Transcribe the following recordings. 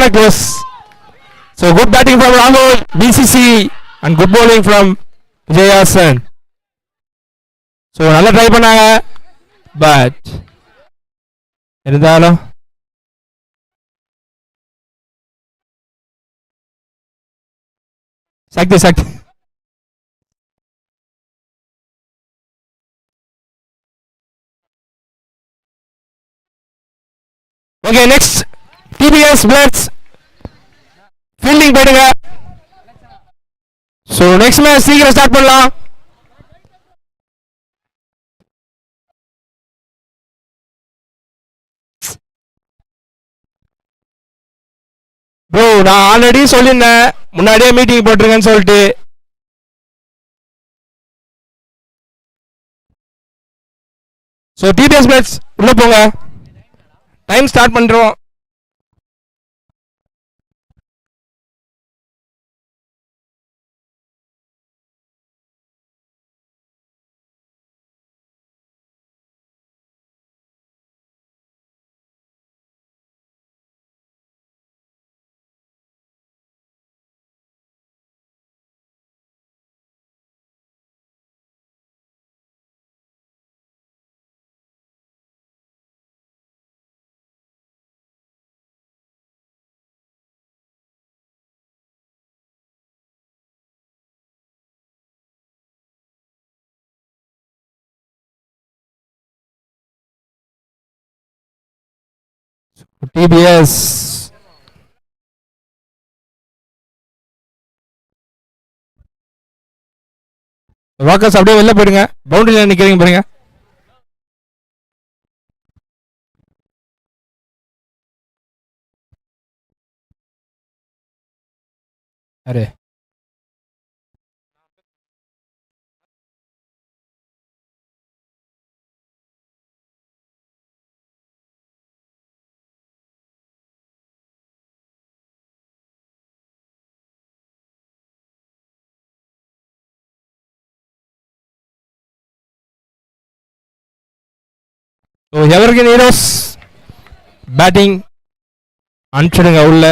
very close. So good batting from Rahul, BCC, and good bowling from Jayasan. So நல்லா try பண்ணாங்க, but இருந்தாலும் சக்தி. Okay, next DPS பிளட்ஸ் fielding போயிடுங்க. So next match சீக்கிரம் start பண்ணலாம். Bro, நான் already சொல்லியிருந்தேன், முன்னாடியே மீட்டிங் போட்டிருக்கேன்னு சொல்லிட்டு. ஸோ டிபிஎஸ் பிளட்ஸ் உள்ள போங்க, டைம் ஸ்டார்ட் பண்றோம். டிபிஎஸ் வாக்கர்ஸ் அப்படியே வெளில போயிடுங்க, பவுண்டரியில் நிற்கிறீங்க பாருங்க. அரே எவர்கிரீன் ஹீரோஸ் பேட்டிங் அனுப்பிச்சிடுங்க உள்ள.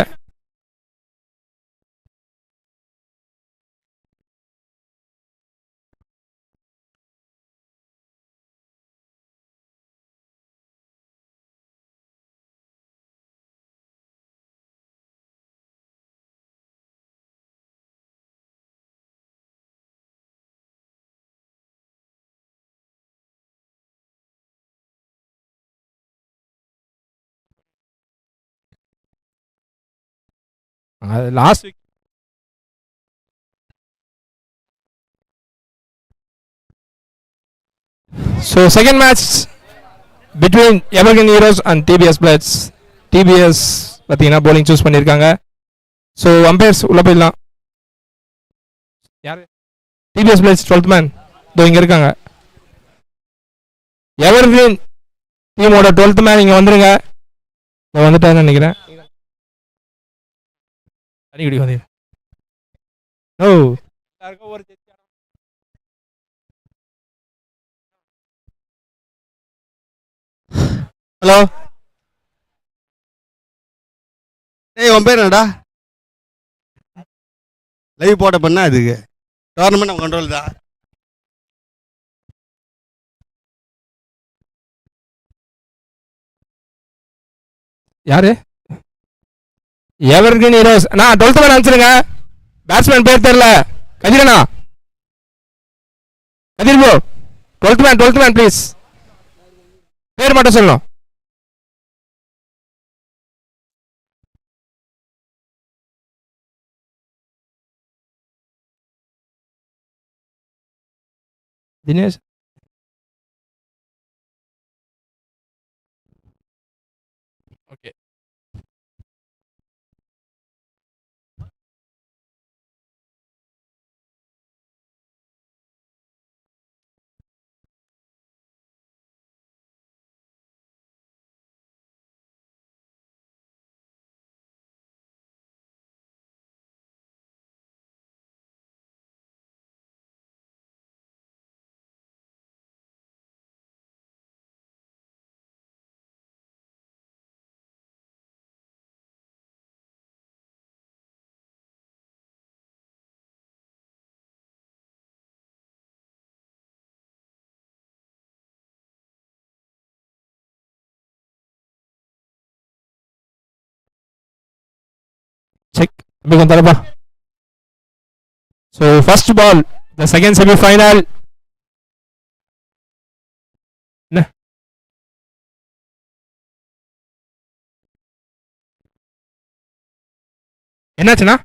Last week so second match between Evergreen Heroes and DPS Blitz. DPS பார்த்தீங்கன்னா போலிங் சூஸ் பண்ணியிருக்காங்க. ஸோ அம்பையர்ஸ் உள்ள போயிடலாம். யார்? டிபிஎஸ் பிளட்ஸ் 12th மேன் இதோ இங்கே இருக்காங்க. எவர்கிரீன் டீமோட 12th மேன் இங்கே வந்துருங்க. வந்துட்டாருன்னு நினைக்கிறேன். வந்து ஓ ஹலோ, ஏய் உன் பேர் என்னடா? லைவ் போட்ட பண்ணா அதுக்கு டோர்னமெண்ட் நம்ம கண்ட்ரோல் தான். யாரு? Evergreen heroes. நான் 12th மேன் அனுப்பிச்சிருங்க. பேட்ஸ்மேன் பேர் தெரியல. கதிரண்ணா, கதிர் ப்ரோ, 12th மேன் ப்ளீஸ், பேர் மட்டும் சொல்லணும். தினேஷ். ஓகே. தம்பி கொஞ்சம் தரப்பா. So first ball, the second semi-final. என்ன என்னாச்சுன்னா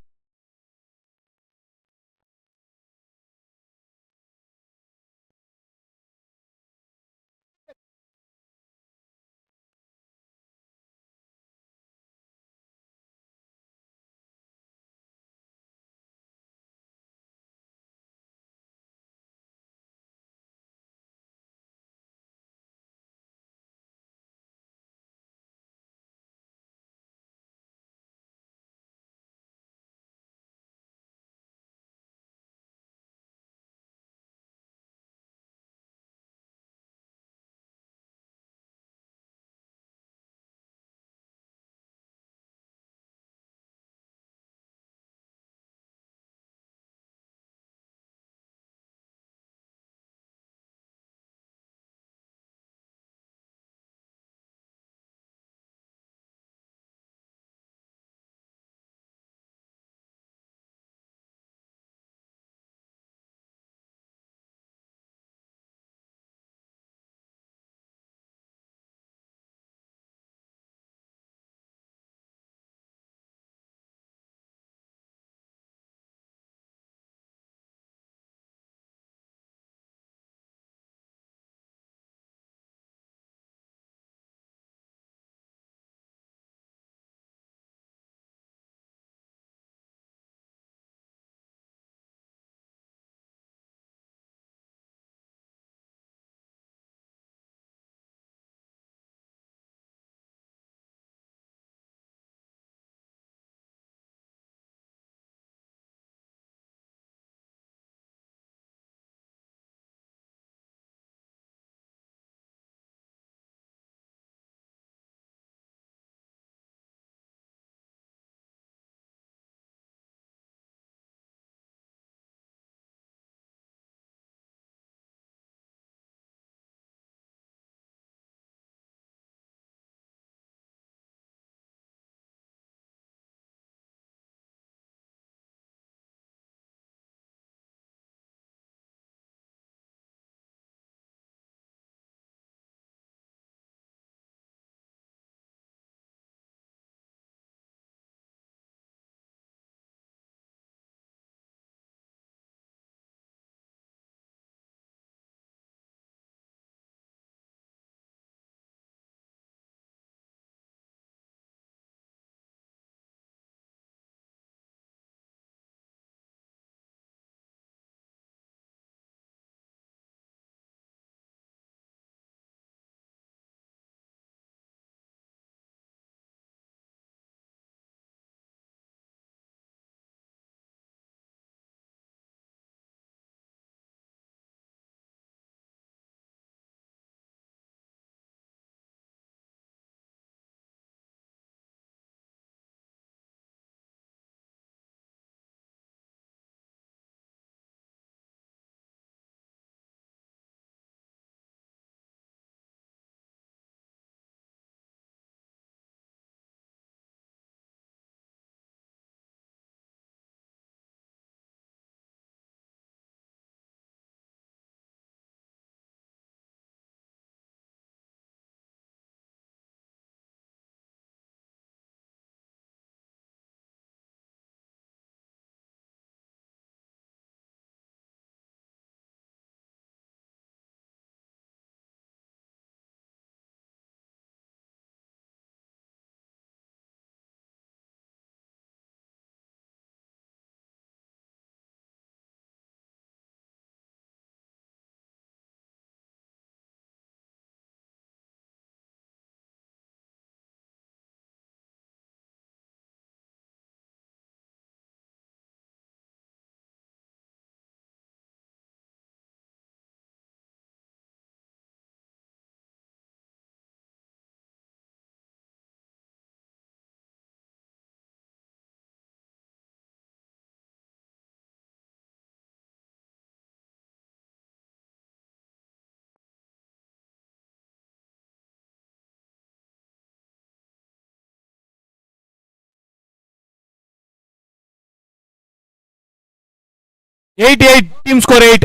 8-8. Team score 8.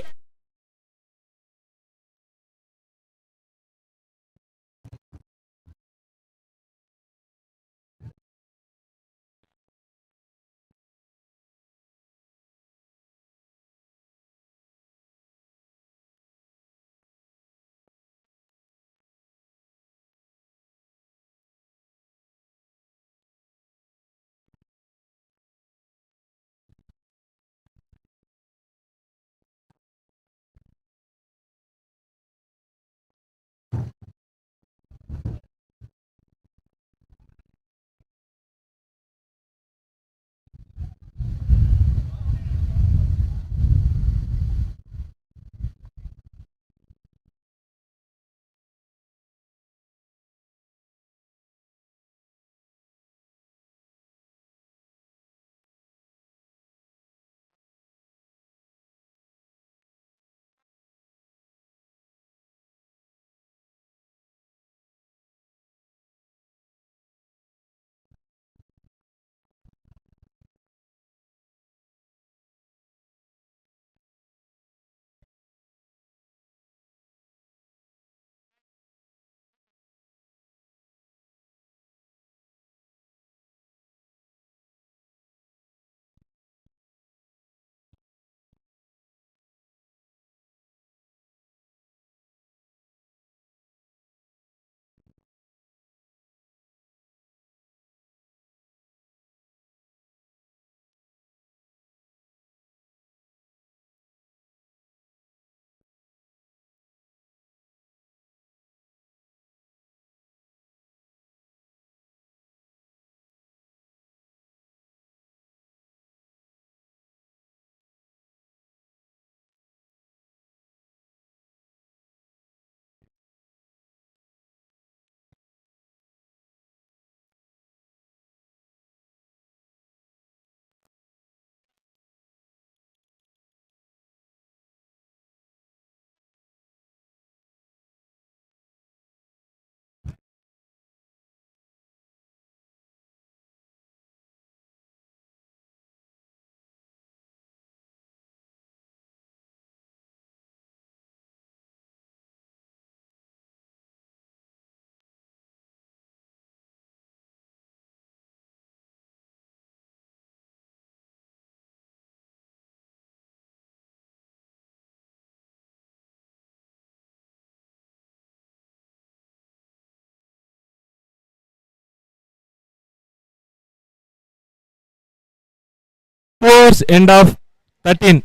Scores end of 13.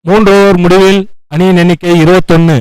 3 over முடிவில் அணியின் எண்ணிக்கை 21.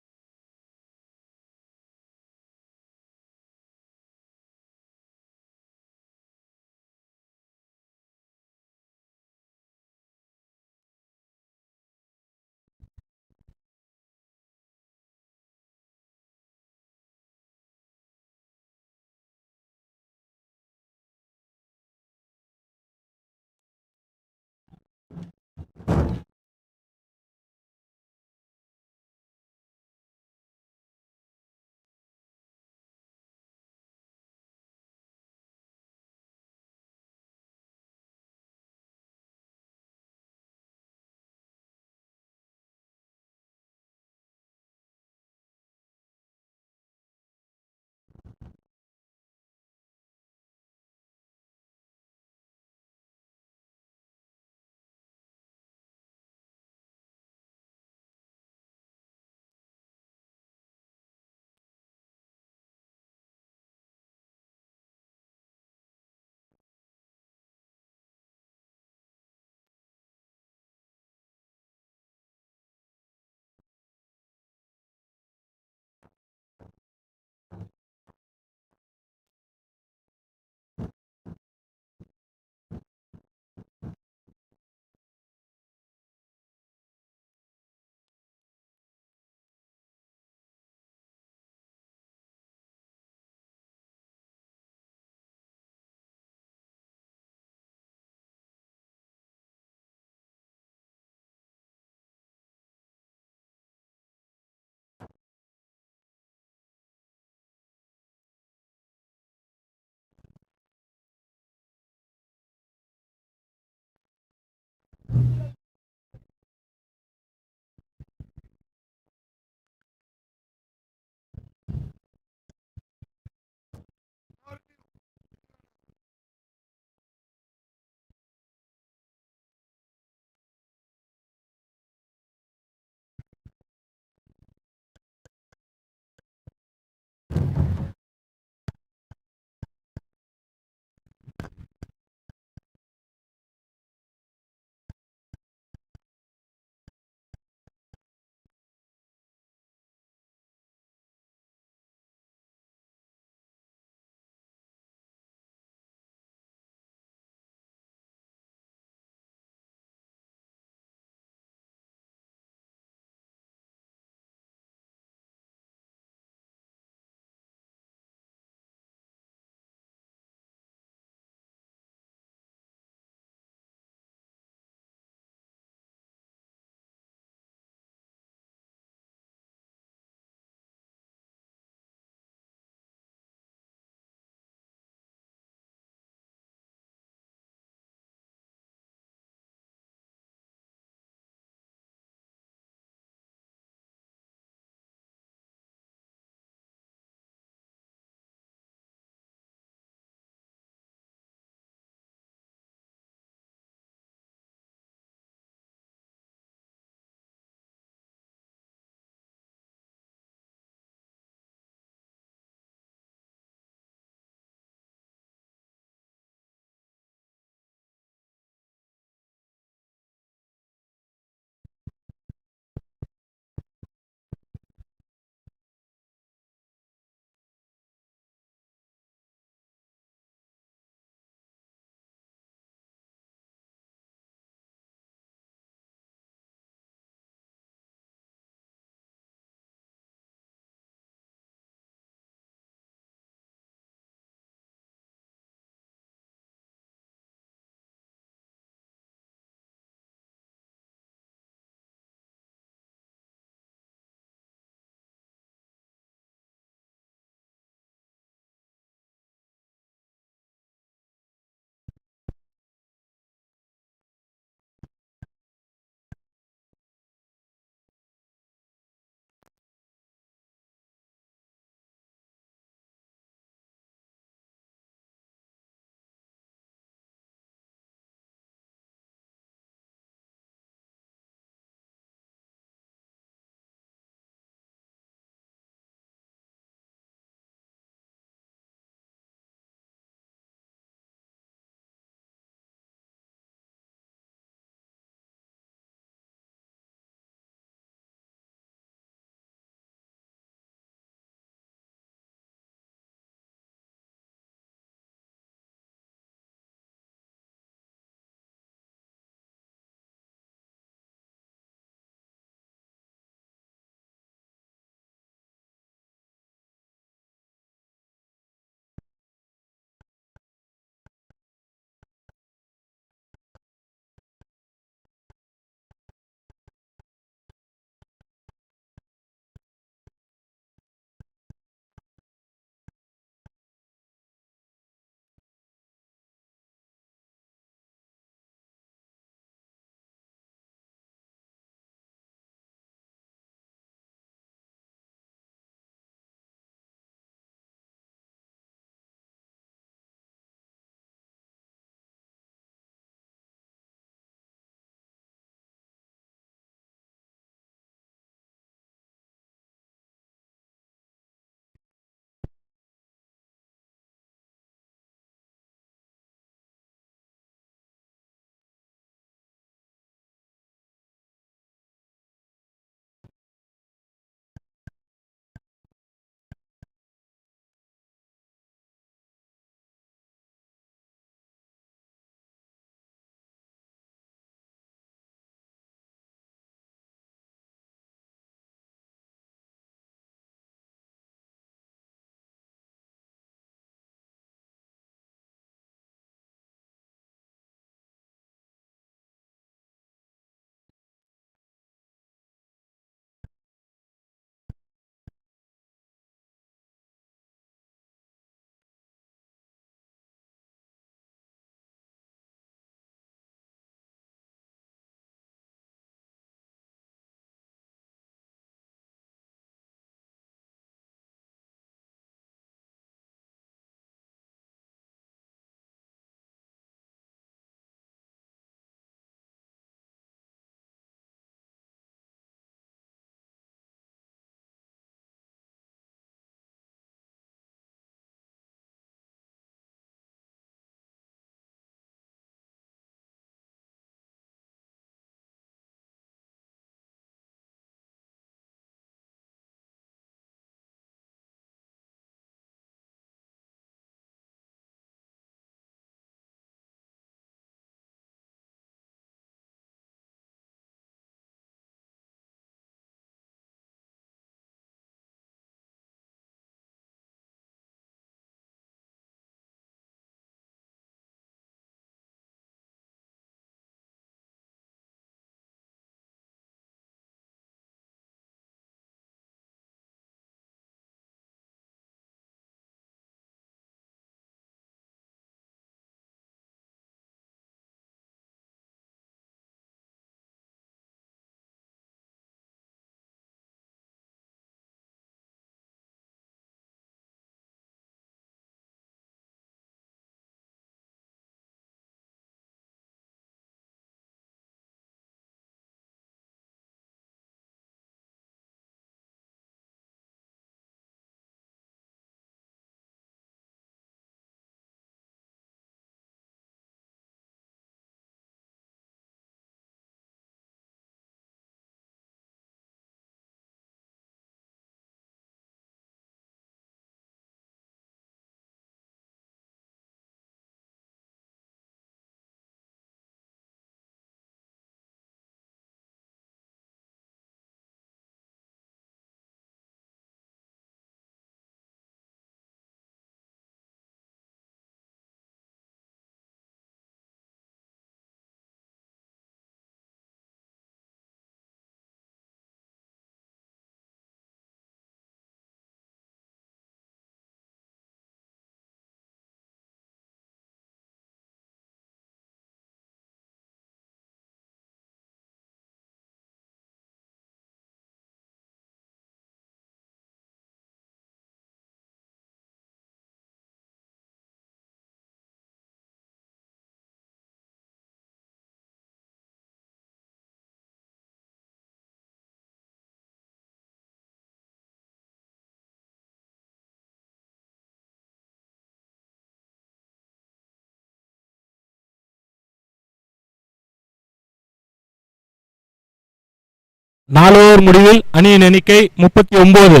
4 ஓவர் முடிவில் அணியின் எண்ணிக்கை 39.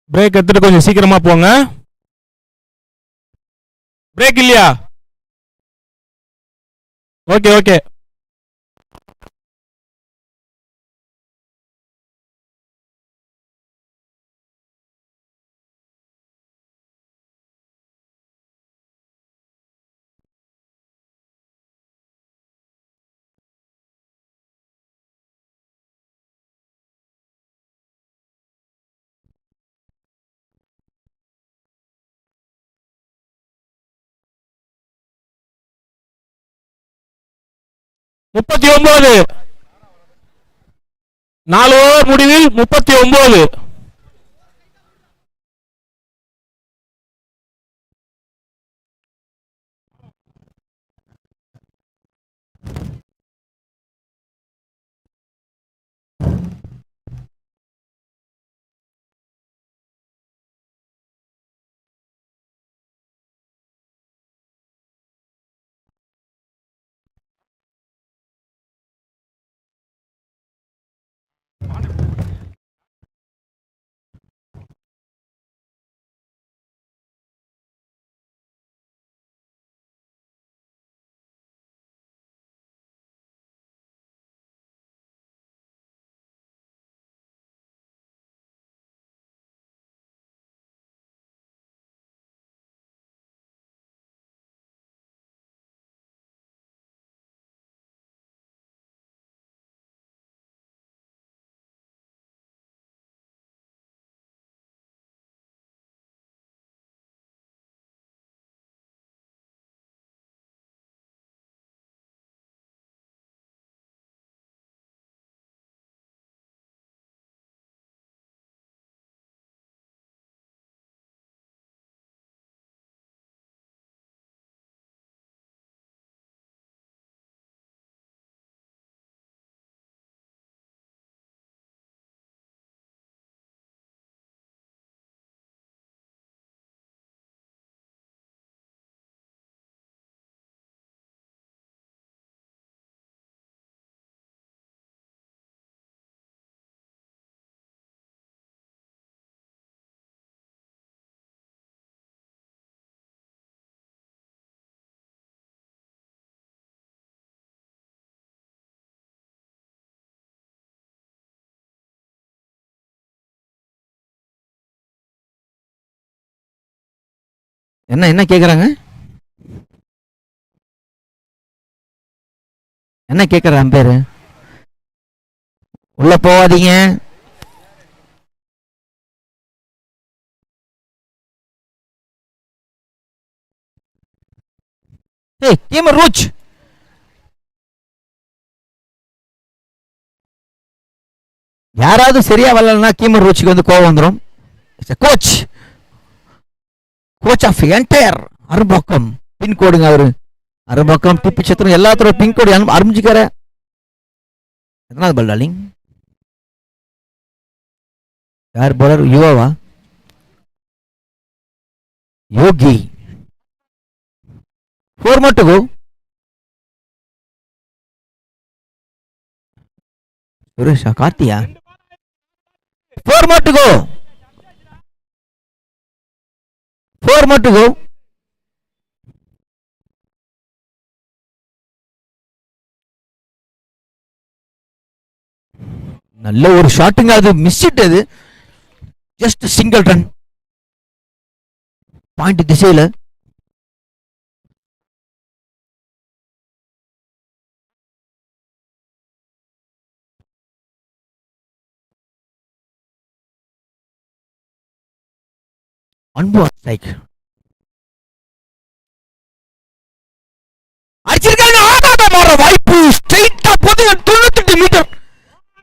பிரேக் எடுத்துட்டு கொஞ்சம் சீக்கிரமா போங்க. பிரேக் இல்லையா? Okay okay. முப்பத்தி 4 ஓவர் முடிவில் 39. என்ன என்ன கேக்குறாங்க? என்ன கேக்குற அம்பேர்? உள்ள போவாதீங்க. ஏய் கீமர் ரூச். யாராவது சரியா வரலன்னா கீமர் ரூச்சுக்கு வந்து கோவம் வந்துடும். Coach coach of entire Arumbakkam பின்கோடுங்க. அவரு அரும்பக்கம் டிப்பி சத்திரம் எல்லாத்தோட பின்கோடு அறிஞ்சிக்கிற எத்தனாவது பால் டார்லிங்? யார் போலர்? யுவாவா? Yogi 4 more to go. சுரேஷா கார்த்தியா 4 more to go. 4 more to go. நல்ல ஒரு ஷாட்டுங்க, அது மிஸ் இட்டது. ஜஸ்ட் சிங்கிள் ரன் பாயிண்ட் திசையில. அன்பு ஸ்ட்ரைக் அடிச்சிருக்காங்க. ஆடாத மாற வாய்ப்பு ஸ்ட்ரைட்டா போதுங்க. 98 மீட்டர்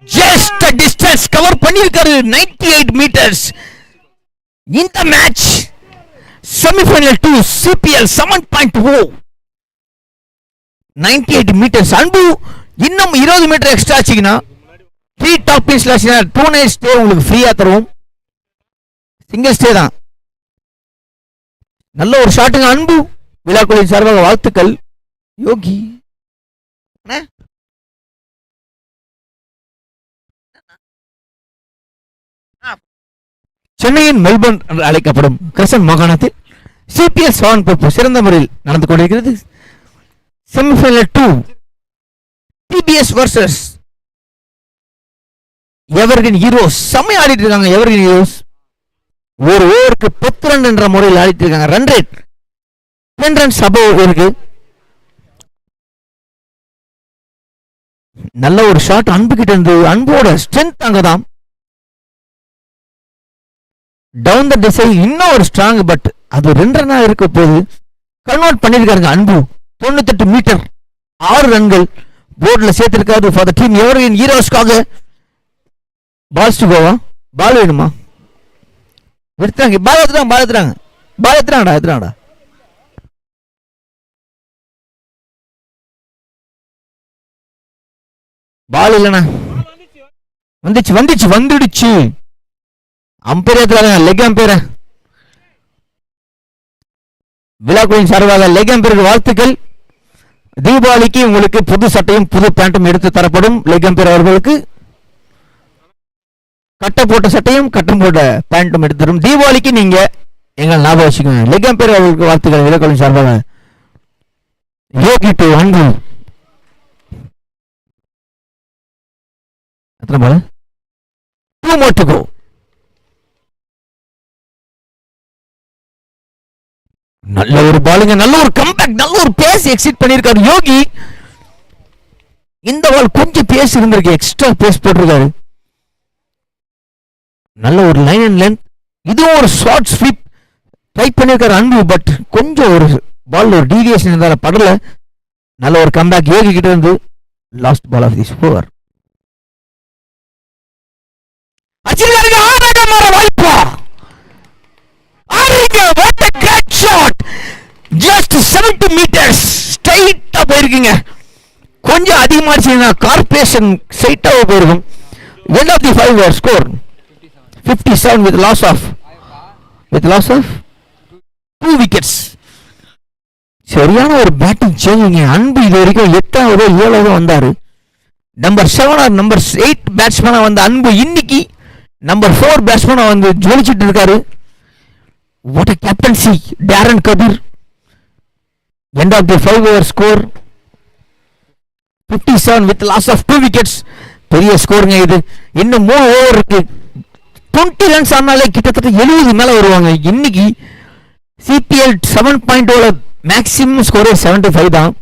ஜஸ்ட் டிஸ்டன்ஸ் கவர் பண்ணியிருக்காரு. 98 மீட்டர்ஸ். இந்த match semi-final 2 CPL 7.0 98 metres. Anbu இன்னும் 20 மீட்டர் எக்ஸ்ட்ரா ஆச்சுங்கன்னா 3 டாப் பீஸ்ல 2 நைட் ஸ்டே உங்களுக்கு ஃப்ரீயா தருவோம். சிங்கிள் ஸ்டே தான். நல்ல ஒரு ஷாட்டுங்க அன்பு. விழாக்குழுவின் சார்பாக வாழ்த்துக்கள். யோகி சென்னையின் மெல்பர்ன் என்று அழைக்கப்படும் கிரசன் மாகாணத்தில் CPL 7 சிறந்த முறையில் நடந்து கொண்டிருக்கிறது. Semi-final 2 TBS versus evergreen heroes. செம்மையா ஆடிட்டு இருக்காங்க எவர்கிரீன் ஹீரோஸ். ஒரு ஓவருக்கு 10 ரன் என்ற முறையில் ஆடிட்டு இருக்காங்க. ரன் ரேட் 10 ரன்ஸ் அபவ் இருக்கு. நல்ல ஒரு ஷாட் அன்பு கிட்ட இருந்து. அன்போட ஸ்ட்ரென்த் அங்கதான். டவுன் த திசை இன்னும் ஒரு ஸ்ட்ராங். பட் அது 2 ரன்னா இருக்க போது கன்வெர்ட் பண்ணிருக்காருங்க அன்பு. 98 மீட்டர் 6 ரன்கள் போர்டுல சேர்த்திருக்காரு ஃபார் த டீம் எவர்கிரீன் ஹீரோஸ்க்காக. பால்ஸ் டு கோவா. பால் வேணுமா? எடுத்துறாங்க. பால் எடுத்துறாங்கடா. பால் இல்லண்ணா. வந்துடுச்சு. அம்பேர் எடுத்துறாங்க. Leg umpire. விழாக்குழுவின் சார்பாக லெக் அம்பேருக்கு வாழ்த்துக்கள். தீபாவளிக்கு உங்களுக்கு புது சட்டையும் புது பேண்ட்டும் எடுத்து தரப்படும். லெக் அம்பேர் அவர்களுக்கு கட்ட போட்ட சட்டையும் கட்டம் போட்ட பேண்ட்டும் எடுத்து தரும். தீபாவளிக்கு நீங்க எங்களை ஞாபகம் வச்சுக்கோங்க. லெக் அம்பேர் அவர்களுக்கு வாழ்த்துக்கள். விழாக்குழுவின் சார்பாக யோகி டு அன்பு. எத்தனை பால்? 2 more to go. நல்ல ஒரு பாலுங்க. நல்ல ஒரு கம்பேக். நல்ல ஒரு பேஸ் எக்ஸிட் பண்ணிருக்காரு யோகி. இந்த பால் கொஞ்சம் பேஸ் இருந்திருக்கு. எக்ஸ்ட்ரா பேஸ் போட்டிருக்காரு. நல்ல ஒரு லைன் அண்ட் லென்த். இதுவும் ஒரு ஷார்ட் ஸ்வீப் ட்ரை பண்ணிருக்காரு அன்பு. பட் கொஞ்சம் ஒரு பால் ஒரு டீவியேஷன் இருந்தால படல. நல்ல ஒரு கம்பேக் யோகி கிட்ட இருந்து. Last ball of this over. வாய்ப்பா what a great shot. just 70 meters ஸ்ட்ரைட்டா போயிருக்கீங்க. கொஞ்சம் அதிகமாச்சுன்னா கார்பரேஷன் ஸ்ட்ரைட்டா போயிருக்கும். end of the 5 over score 57 with loss of 2 wickets. சரியான ஒரு பேட்டிங் சேஞ்சிங்க அன்பு. இது வரைக்கும் 8வது 7வது வந்தாரு. நம்பர் 7 ஆர் நம்பர் 8 பேட்ஸ்மேனா வந்த அன்பு இன்னைக்கு நம்பர் 4 பேட்ஸ்மேனா வந்து ஜொலிச்சிட்டு இருக்காரு. What a captaincy. Darren Kabir. End of the 5 over score 57 with loss of 2 wickets. பெரிய ஸ்கோருங்க இது. இன்னும் 3 ஓவர் இருக்கு. 20 ரன்ஸ் ஆனாலே கிட்டத்தட்ட 70 மேல வருவாங்க. இன்னைக்கு CPL 7.0 மேக்ஸிமம் ஸ்கோர் 75 தான்.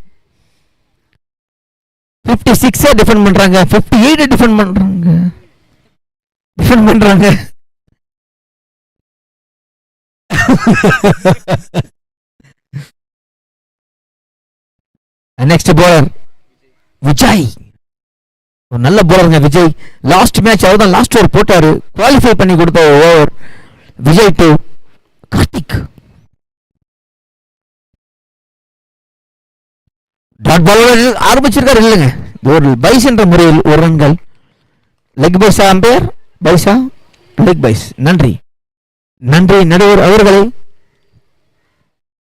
56 டிஃபெண்ட் பண்றாங்க. 58 டிஃபெண்ட் பண்றாங்க. Next bowler Vijay. ஒரு நல்ல bowler விஜய். லாஸ்ட் மேட்ச் அவர்தான் லாஸ்ட் ஓவர் போட்டாரு. குவாலிஃபை பண்ணி கொடுத்த over Vijay to Karthik. Dot ball ஆரம்பிச்சிருக்காரு இல்லைங்க. ஒரு பைஸ் என்ற முறையில் 1 ரன்கள். லெக் பைஸா அம்பையர்? பைஸா? Leg byes. நன்றி நடுவர் அவர்களை.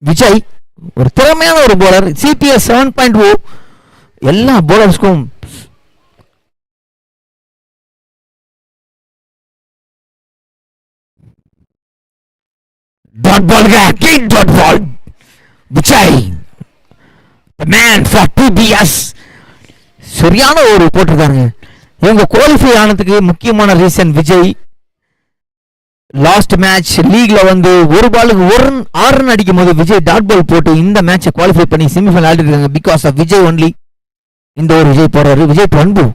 விஜய் ஒரு திறமையான ஒரு போலர். CPL 7.0 எல்லா போலர்ஸ்க்கும் dot ball. Dot ball. Vijay the man for TBS. சரியான ஒரு போட்டிருக்காங்க. இவங்க குவாலிஃபை ஆனதுக்கு முக்கியமான ரீசன் விஜய். லாஸ்ட் மேட்ச் லீக்ல வந்து ஒரு பாலுக்கு 6 ரன் அடிக்கும் போது விஜய் டாட் பால் போட்டு இந்த மேட்சை குவாலிஃபை பண்ணி செமிஃபைனல் ஆடி இருக்காங்க. Because of Vijay only. இந்த ஒரு விஜய் போறாரு. விஜய் அன்பு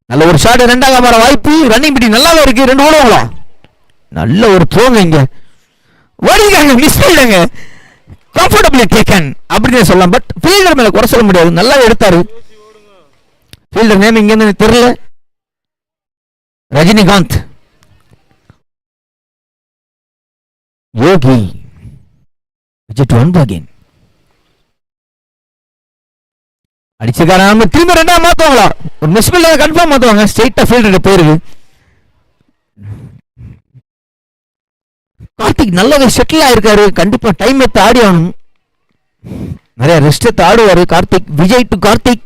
நல்ல ஒரு ஷாட். 2வது வர வாய்ப்பு. ரன்னிங் பிடி நல்லாவே இருக்கு. 2 ஓடுவாங்களா? நல்ல ஒரு த்ரோங்க. இங்க ஓடிக்காங்க. மிஸ் பண்ணிடுங்க. கம்ஃபர்டபிளி டேக்கன் அப்படின்னு சொல்லலாம். பட் ஃபீல்டர் மேல குறை சொல்ல முடியாது. நல்லா எடுத்தாரு. ஃபீல்டர் நேம் இங்க தெரியல. ரஜினிகாந்த். யோகி விஜய் டு அன்பு அகைன் அடிச்சுக்கார நம்ம திரும்ப ரெண்டா மாத்துவாங்களா ஒரு மிஸ்பில் கன்ஃபார்ம் மாத்துவாங்க ஸ்ட்ரெயிட்டா ஃபீல்டர் போயிருக்கு கார்த்திக் நல்லாவே செட்டில் ஆயிருக்காரு கண்டிப்பா டைம் எடுத்து ஆடி ஆகணும் நிறைய ரெஸ்ட் எடுத்து ஆடுவாரு கார்த்திக் விஜய் டு கார்த்திக்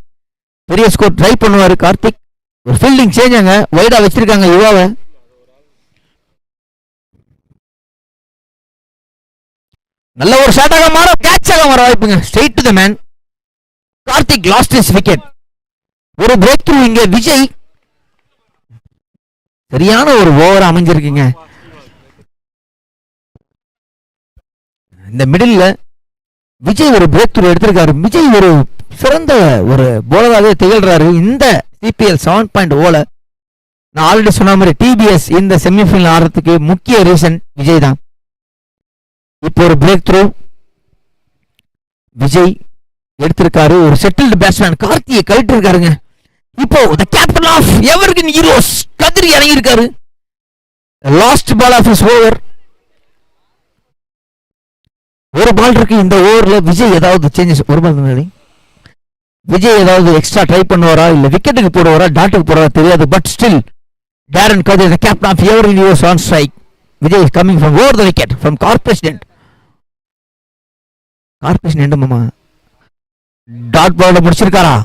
பெரிய ஸ்கோர் ட்ரை பண்ணுவாரு கார்த்திக் ஒரு ஃபீல்டிங் சேஞ்ச் ஆங்க வைடா வச்சிருக்காங்க யுவாவை நல்ல ஒரு ஷாட்டாக மாற கேட்சாக மாற வாய்ப்புங்க straight to the man Karthik lost is wicket ஒரு பிரேக் த்ரூ இங்க விஜய் சரியான ஒரு ஓவர் அமைஞ்சிருக்குங்க இந்த மிடில் விஜய் ஒரு பிரேக் த்ரூ எடுத்திருக்காரு விஜய் ஒரு சிறந்த ஒரு போலராகவே திகழ்றாரு இந்த சிபிஎல் 7.0ல நான் ஆல்ரெடி சொன்ன மாதிரி டிபிஎஸ் இந்த செமிஃபைனல் ஆடுறதுக்கு முக்கிய ரீசன் விஜய் தான் இப்போ ஒரு பிரேக் த்ரூ விஜய் எடுத்திருக்காரு ஒரு செட்டில்டு பேட்ஸ்மேன் கார்த்தியை கழிட்டு இருக்காருங்க இப்போ the captain of evergreen heroes கதிரி இறங்கி இருக்காரு last ball of his over ஒரு பால் இருக்கு இந்த ஓவர்ல விஜய் ஏதாவது சேஞ்சஸ் ஒரு பால் தானே விஜய் ஏதாவது எக்ஸ்ட்ரா ட்ரை பண்ணுவாரா இல்ல விக்கெட்டுக்கு போடுவாரா டாட்டுக்கு போடுவாரா தெரியாது but still Darren Kathir the captain of evergreen heroes on strike Vijay is coming from over the wicket from corporation மாமா டாட் பால்ல முடிச்சிருக்காரா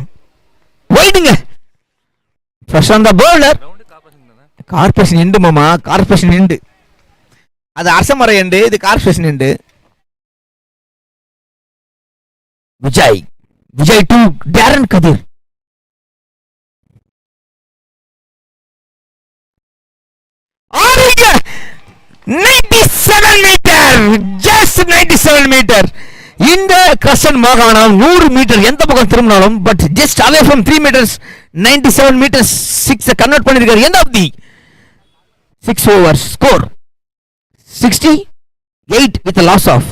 வைடுங்க பிரசாந்த் பவுலர் கார்பரேஷன் எண்டு மாமா கார்பரேஷன் எண்டு அது அரசமர எண்டு இது corporation end Vijay to Darren Kathir ஆரிங்க 97 மீட்டர் ஜஸ்ட் 97 மீட்டர் இந்த கிரசன் மாகாணம் 100 மீட்டர் எந்த பக்கம் திரும்பினாலும் but just away from 3 metres 97 metres 6 convert பண்ணிருக்காரு end of the 6 over score 68 with a loss of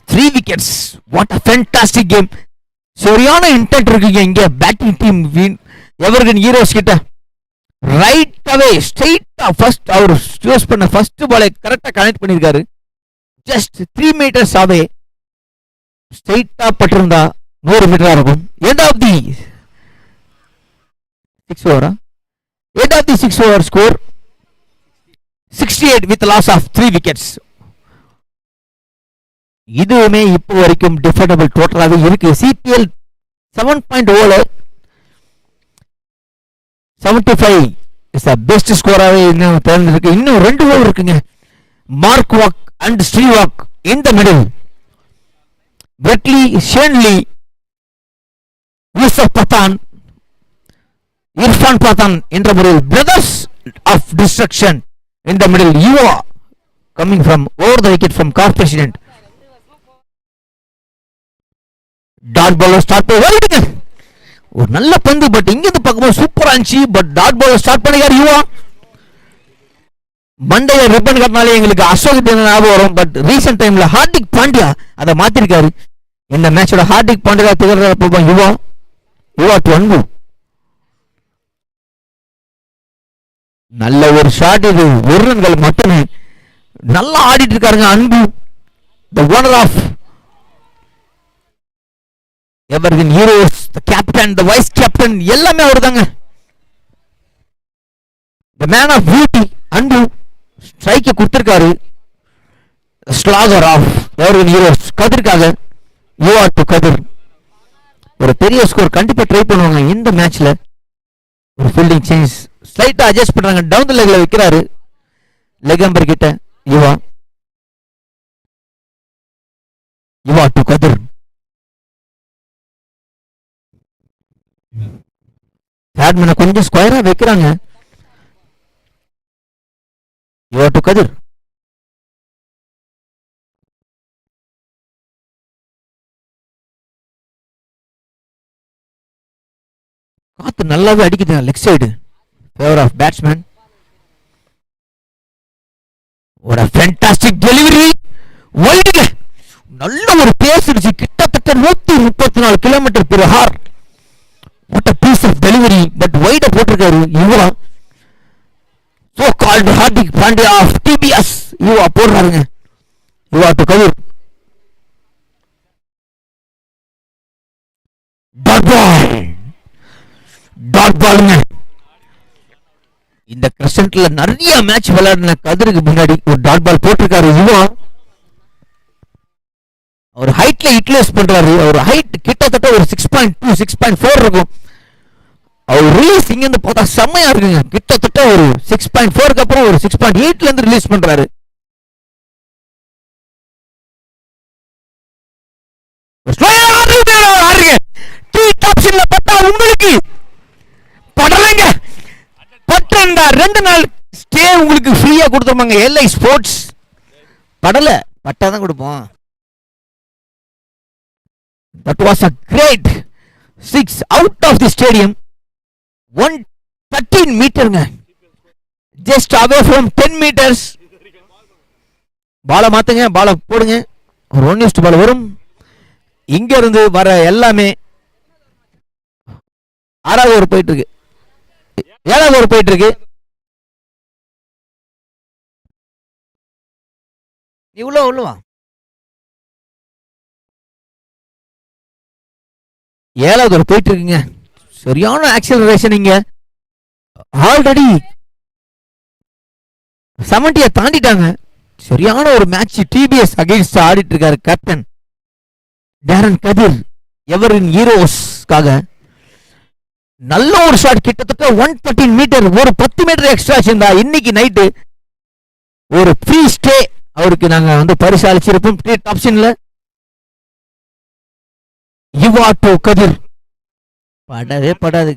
3 wickets what a fantastic game சரியான intend இருக்குங்க இங்க பேட்டிங் டீம் எவர்கிரீன் ஹீரோஸ் கிட்ட ரைட் அவே ஸ்ட்ரைட்டா ஃபர்ஸ்ட் அவர் யூஸ் பண்ண ஃபர்ஸ்ட் பாலை கரெக்டா connect பண்ணிருக்காரு ஜஸ்ட் 3 மீட்டர்ஸ் அவே ஸ்ட்ரைட்டா பட்டிருந்தா 100 மீட்டரா இருக்கும் எண்ட் ஆஃப் தி 6 ஓவரா end of the 6 over score 68 with loss of 3 wickets இதுவுமே இப்போ வரைக்கும் டிஃபெண்டபிள் டோட்டலாவே இருக்கு சிபிஎல் 7.0ல 75 இஸ் தி பெஸ்ட் ஸ்கோராவே இன்னும் தேர்ந்தெடுக்கு இன்னும் 2 ஓவர் இருக்குங்க மார்க் வாக் அண்ட் ஸ்ரீவாக் இன் தி மிடில் வெட்லி ஷேன்லி யூசப் பத்தான் இர்ஃபான் பத்தான் என்ற முறையில் brothers of destruction in the middle Yuva coming from over the wicket from corporation dot bowler start பண்ணி ஒரு நல்ல பந்து பட் இங்க இருந்து பார்க்கும்போது சூப்பரா இருந்துச்சு பட் டாட் பாலர் ஸ்டார்ட் பண்ணிக்காரு யுவா மண்டையில ரிப்பன் கட்டினாலே எங்களுக்கு அசோக் ஞாபகம் வரும் பட் ரீசெண்ட் டைம்ல ஹார்திக் பாண்டியா அதை மாத்திருக்காரு இந்த மேட்சோட ஹார்திக் பாண்டியா திகழ்ற போவோம் யுவா டு அன்பு நல்ல ஒரு ஷாட் இது ஒரு ரன்கள் மட்டுமே நல்லா ஆடிட்டு இருக்காருங்க Anbu the owner of evergreen heroes the captain the vice captain எல்லாமே அவர்தாங்க the man of beauty Anbu strike கொடுத்திருக்காரு ஸ்லாகர் ஆஃப் எவர்கிரீன் ஹீரோஸ் கதிர்காக யுவா டு கதிர் ஒரு பெரிய ஸ்கோர் கண்டிப்பா ட்ரை பண்ணுவாங்க இந்த மேட்ச்ல ஒரு ஃபீல்டிங் சேஞ்ச் ஸ்லைட்டா அட்ஜஸ்ட் பண்றாங்க டவுன் தி லெக்ல வைக்கிறாரு லெக் அம்பர் கிட்ட யுவா டு கதிர் பேட்மேனை கொஞ்சம் ஸ்கொயரா வைக்கிறாங்க யுவா டு கதிர் காத்து நல்லாவே அடிக்குது leg side favour of batsman ஒரு ஃபேண்டாஸ்டிக் டெலிவரி வைடுங்க நல்ல ஒரு பேஸ் இருந்துச்சு கிட்டத்தட்ட 134 kilometre per hour what a piece of delivery but wide போட்டிருக்காரு Yuva so called Hardik Pandya of DPS Yuva போடுறாருங்க Yuva to Kathir. Dot ball, dot பாலுங்க. இந்த கிரசன்ட்ல நிறைய மேட்ச் விளையாடின கதிருக்கு முன்னாடி ஒரு டாட் பால் போட்டிருக்காரு யுவா. அவர் ஹைட்ல யூட்டிலைஸ் பண்றாரு. அவர் ஹைட் கிட்டத்தட்ட ஒரு 6.2 6.4 இருக்கும். அவர் ரிலீஸ் இங்க இருந்து பார்த்தா செம்மையா இருக்குங்க. கிட்டத்தட்ட ஒரு 6.4க்கு அப்புறம் ஒரு 6.8ல இருந்து ரிலீஸ் பண்றாரு. உங்களுக்கு படலைங்க, பட்டா 2 நாள் ஸ்டே உங்களுக்கு ஃப்ரீயா கொடுத்துருவாங்க எல்ஐ ஸ்போர்ட்ஸ். படல பட்டாதான் கொடுப்போம். That was a great 6 out of the stadium. 113 மீட்டருங்க, just away from 10 meters. பாலை மாத்துங்க, பாலை போடுங்க. ஒரு 1 பால் வரும். இங்க இருந்து வர எல்லாமே 6வது ஓவர் போயிட்டு இருக்கு, 7வது ஓவர் போயிட்டு இருக்கு. இவ்வளோ உள்ளவா 7வது ஓவர் போயிட்டு இருக்குங்க. சரியான ஆக்சிலரேஷன். இங்க ஆல்ரெடி 70 தாண்டிட்டாங்க. சரியான ஒரு மேட்ச் டிபிஎஸ் அகைன்ஸ்ட் ஆடிட்டு இருக்காரு கேப்டன் டேரன் கதிர் எவரின் ஹீரோஸ்க்காக. நல்ல ஒரு ஷாட், கிட்டத்தட்ட 113 மீட்டர். ஒரு 10 மீட்டர் எக்ஸ்ட்ரா இருந்தா இன்னைக்கு நைட்டு ஒரு ஃப்ரீ ஸ்டே அவருக்கு நாங்க வந்து பரிசாலிச்சிருப்போம் ட்ரீட் ஆப்ஷன்ல. யுவா டு கதிர் படவே படாது.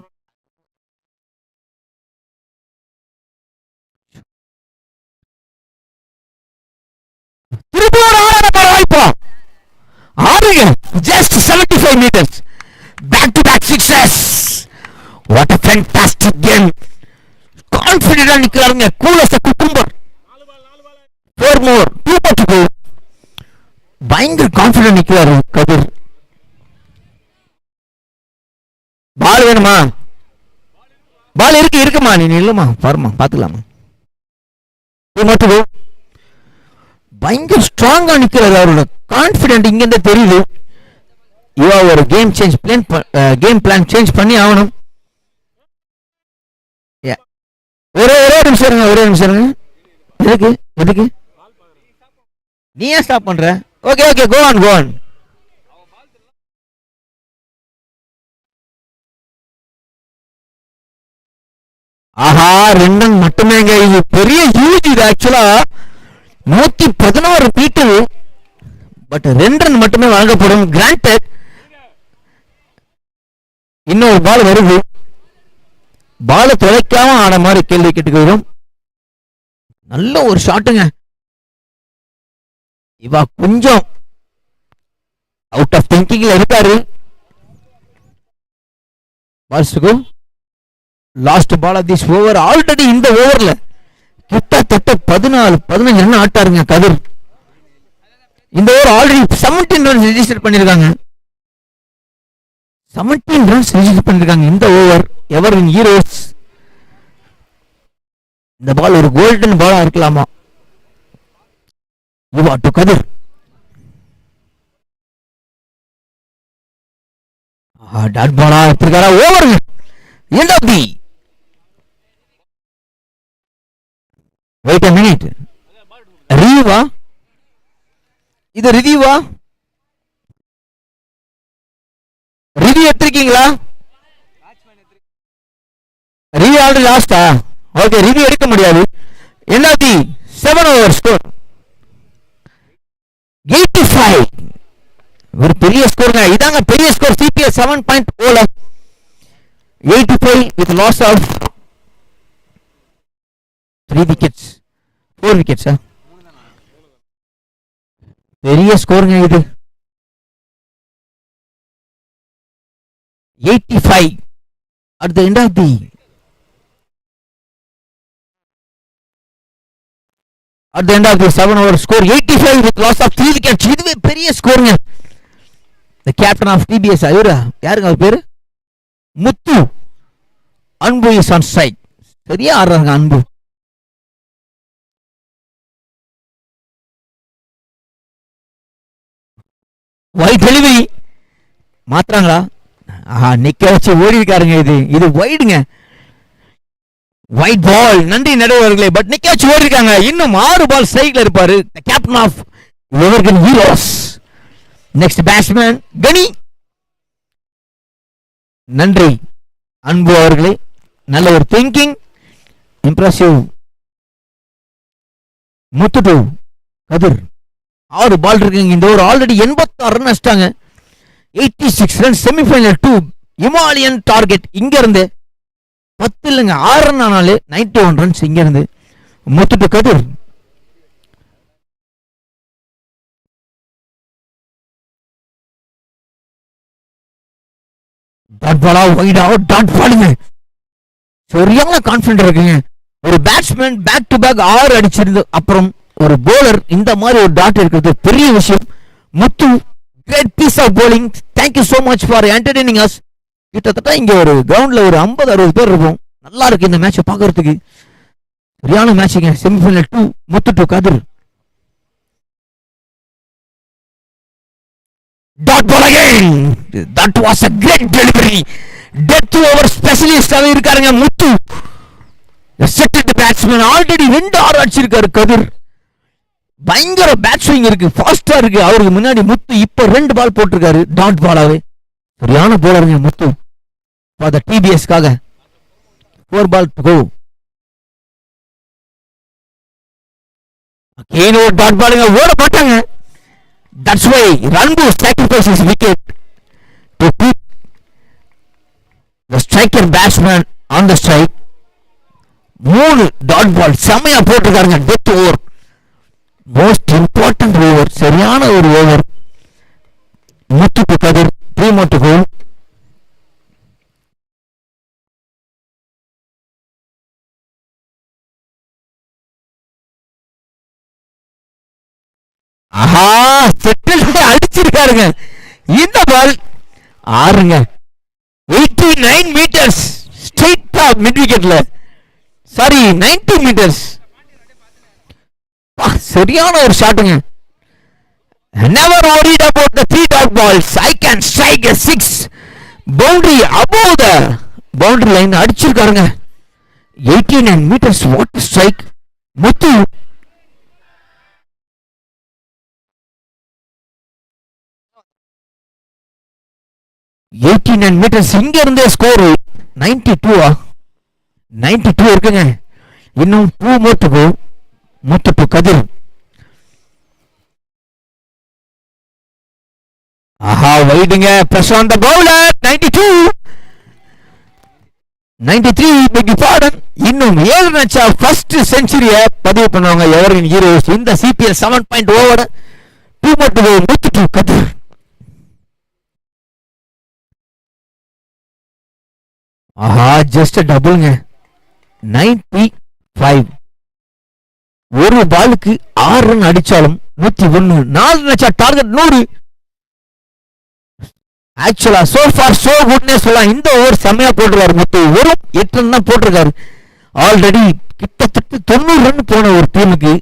ஆடுங்க, just 75 meters, back to back sixes. What a fantastic game. Confident நிக்கறாருங்க, cool as a cucumber. 4 more, 2 more to go. பயங்கர கான்ஃபிடென்ட் நிக்கறாரு கதிர். பால் வேணுமா? பால் இருக்குமா? நீ நில்லுமா, பாருமா, பாத்துக்கலாமா. பயங்கர ஸ்ட்ராங்கா நிக்கிறாரு. அவரோட கான்ஃபிடென்ட் இங்க இருந்து தெரியுது. இவா ஒரு கேம் பிளான் சேஞ்ச் பண்ணி ஆகணும். ஒரே நிமிஷம் இருங்க, ஒரே நிமிஷம் இருங்க. எதுக்கு நீ ஏன் ஸ்டாப் பண்ற? Okay okay, go on. ஆஹா, 2 ரன் மட்டுமேங்க. இது பெரிய ஹியூஜ். இது ஆக்சுவலா 116 மீட்டர், பட் 2 ரன் மட்டுமே வழங்கப்படும். கிராண்டட். இன்னொரு பால் வருது. பால தொலைக்காம ஆன மாதிரி கேள்வி கேட்டுக்கிறோம். நல்ல ஒரு ஷாட்டுங்க. இவா கொஞ்சம் அவுட் ஆஃப் திங்கிங்ல இருக்காரு. பால்ஸ்க்கு last ball of this over. Already இந்த ஓவர்ல கிட்டத்தட்ட 14-15 ரன் ஆட்டாருங்க கதிர். இந்த ஓவர் ஆல்ரெடி 17 ரன்ஸ் ரெஜிஸ்டர் பண்ணிருக்காங்க. 17 ரன்ஸ் ரெஜிஸ்டர் பண்ணிருக்காங்க இந்த ஓவர். எவரின் ஹீரோஸ். இந்த பால் ஒரு கோல்டன் பாலா இருக்கலாமா? யுவா டு கதிர். டாட் பாலா எடுத்திருக்காரா? ஓவருங்க. End of the. Wait a minute. ரிவ்யூவா இது? ரிவ்யூவா? ரிவ்யூ எடுத்திருக்கீங்களா? ரிவ்யூ ஆல்ரெடி லாஸ்டா? ஓகே, ரிவ்யூ எடுக்க முடியாது. என்ன 7 ஓவர் ஸ்கோர் 85. ஒரு பெரிய ஸ்கோருங்க. இதாங்க பெரிய score. CBS 7.0 85 with loss of 3 wickets, 4 wickets. பெரிய ஸ்கோருங்க இது. 85 at the end of the at the end of the 7 over score. 85 with loss of 3 wickets. இதுவே பெரிய ஸ்கோருங்க. the captain of TBS ஐயரா யாருங்க அவர் பேரு? முத்து. அன்பு is on strike. சரியா ஆடுறாங்க அன்பு. White delivery மாத்துறாங்களா? ஆஹா, நிக்க வச்சு ஓடி இருக்காருங்க. இது வைடுங்க, ஒயிட் பால். நன்றி நடுவர்களே, பட் நிக்க வச்சு ஓடி இருக்காங்க. இன்னும் 6 பால் ஸ்ட்ரைக்ல இருப்பாரு captain of evergreen heroes. Next batsman Kani. நன்றி அன்பு அவர்களே, நல்ல ஒரு திங்கிங், இம்ப்ரெசிவ். முத்துட்டு கதிர் 6 பால் இருக்குங்க இந்த ஓவர். ஆல்ரெடி 86 ரன் அடிச்சிட்டாங்க. 86 ரன் செமிஃபைனல் 2 இமாலயன் டார்கெட். இங்க இருந்து 10 இல்லைங்க 6 ரன் ஆனாலே 91 ரன்ஸ் இங்க இருந்து. முத்துட்டு கதிர் டாட் பாலா, வைடா, டாட் பாலுங்க. சரியான கான்பிடன்ட் இருக்குங்க. ஒரு பேட்ஸ்மேன் பேக் டு பேக் 6 அடிச்சிருந்து அப்புறம் ஒரு போலர் இந்த மாதிரி ஒரு டாட் இருக்கிறது பெரிய விஷயம். Muthu great piece of bowling. Thank you so much for entertaining us. கிட்டத்தட்ட இங்க ஒரு கிரவுண்ட்ல ஒரு 50-60 பேர் இருப்போம். நல்லா இருக்கு இந்த மேட்சை பார்க்கறதுக்கு. சரியான மேட்சிங்க. Semifinal 2 Muthu to Kathir. Dot ball again. That was a great delivery. Death over ஸ்பெஷலிஸ்டாவே இருக்காருங்க முத்து. செட்டட் பேட்ஸ்மேன். ஆல்ரெடி 2 6 அடிச்சிருக்காரு கதிர். பயங்கர பேட் ஸ்விங் இருக்கு, ஃபாஸ்டா இருக்கு. அவருக்கு முன்னாடி முத்து இப்ப 2 பால் போட்டிருக்காரு டாட் பாலாவே. சரியான போலருங்க முத்து. ஃபார் தி டிபிஎஸ் காக 4 பால் டு கோ. அகைன் ஒரு டாட் பாலுங்க. ஓட மாட்டாங்க. That's why Anbu sacrifices wicket to keep the striker batsman on the strike. 3 dot ball செமையா போட்டிருக்காருங்க. Death over, most important over. சரியான ஒரு ஓவர். முத்துக்கு கதிர் 3 more to go. ஆஹா, செட்டில் அடிச்சிருக்காருங்க. இந்த பால் ஆறுங்க. 89 மீட்டர்ஸ் ஸ்ட்ரைட்டா மிட் விக்கெட்ல. Sorry 90 metres. சரியான ஒரு ஷாட்டுங்க. Never worried about the 3 dot balls. I can strike a 6 boundary above the boundary line. அடிச்சிருக்காருங்க. 89 meters. What a strike. Muthu 89 meters. இங்க இருந்தே ஸ்கோர் 92. 92 இருக்குங்க. இன்னும் 2 more to go. Muthu to Kathir. ஆஹா, வைடுங்க. Pressure on the bowler. 92 93. Big பாடன். இன்னும் 7 ரன்ஸா first செஞ்சுரிய பதிவு பண்ணுவாங்க எவரின் ஹீரோஸ் இந்த CPL 7 over. 2 more to go. Muthu to Kathir. ஆஹா, ஜஸ்ட் டபுள்ங்க. 95. ஒரு பாலுக்கு 6 ரன் அடிச்சாலும் 101. 4 ரன்ஸா டார்கெட் 100. ஆக்சுவலா சோ ஃபார் சோ குட்னே சொல்லலாம். இந்த ஓவர் செம்மையா போட்டுருக்காரு முத்து. ஒரு 8 ரன் தான் போட்டிருக்காரு. ஆல்ரெடி கிட்டத்தட்ட 90 ரன் போன ஒரு டீமுக்கு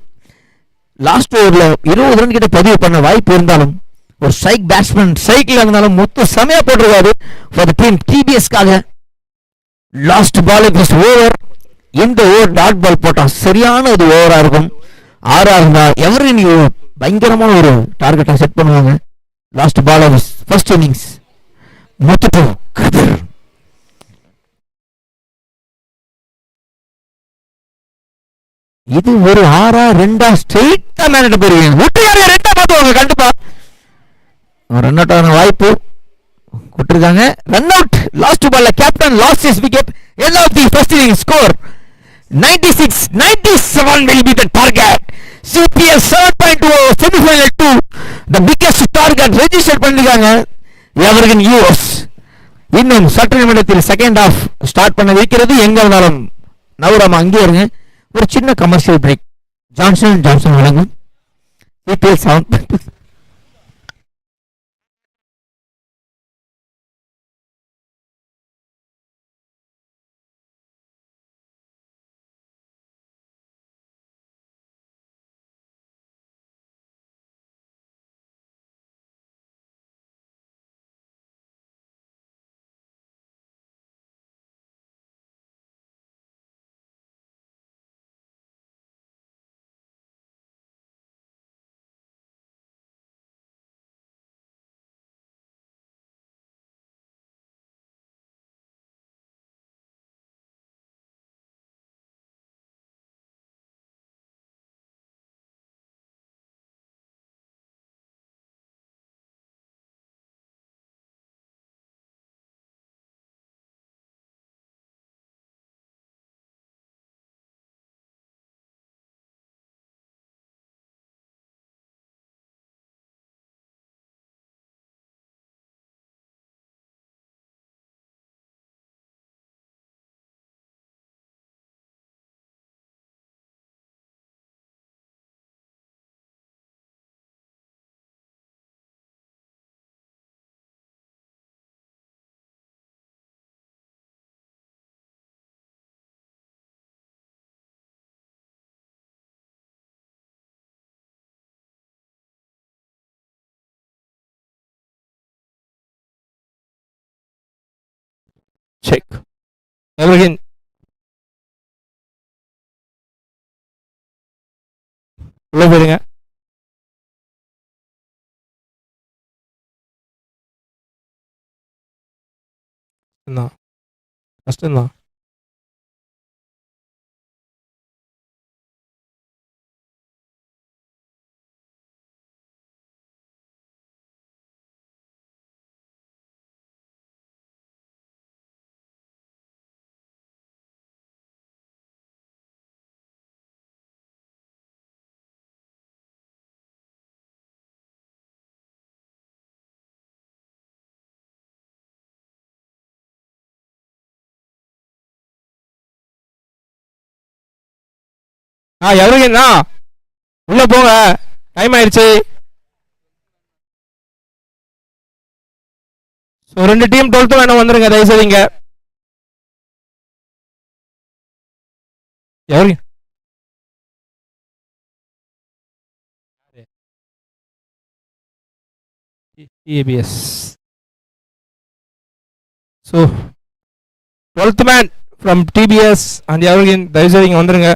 லாஸ்ட் ஓவர்ல 20 ரன் கிட்ட பதிவு பண்ண வாய்ப்பு இருந்தாலும் ஒரு ஸ்ட்ரைக் பேட்ஸ்மேன் ஸ்ட்ரைக்ல இருந்தாலும் முத்து செம்மையா போட்டிருக்காரு ஃபார் தி டீம் டிபிஎஸ்காக. Last ball is over. இந்த ஓவர் டாட் பால் போட்டா சரியான ஒரு ஓவரா இருக்கும். 6 இருந்தா எவரின் பயங்கரமான ஒரு டார்கெட்டை செட் பண்ணுவாங்க. Last ball of first innings. Muthu Kathir. இது ஒரு 6 2 ஸ்ட்ரெயிட்டா மேனிட்ட போயிருவீங்க. விட்டுக்காரங்க 2 பார்த்துவாங்க கண்டிப்பா. ரன் அவுட் ஆன வாய்ப்பு கொடுத்திருக்காங்க. Run out. லாஸ்ட் பால்ல captain lost his wicket. End of the first innings. Score 96. 97 will be the target. CPL 7.2 semi-final 2 the biggest target register பண்ணிருக்காங்க எவர்கன் யூஎஸ். இன்னும் சற்று நிமிடத்தில் செகண்ட் ஹாஃப் ஸ்டார்ட் பண்ண வைக்கிறது. எங்க இருந்தாலும் நவராம அங்கே இருங்க. ஒரு சின்ன கமர்ஷியல் பிரேக். ஜான்சன் ஜான்சன் வழங்கும் CPL 7. எவர்கின் உள்ள போயிருங்க. கஷ்டம்தான். எவர்கின் உள்ள போங்க, டைம் ஆயிடுச்சு. ஸோ 2 டீம் 12th வேணும் வந்துருங்க தயவு செய்தீங்க. Evergreen APS. So 12th man from DPS and evergreen தயவு செய்து இங்கே வந்துருங்க.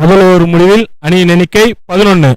முதல் ஓவர் முடிவில் அணியின் எண்ணிக்கை 11.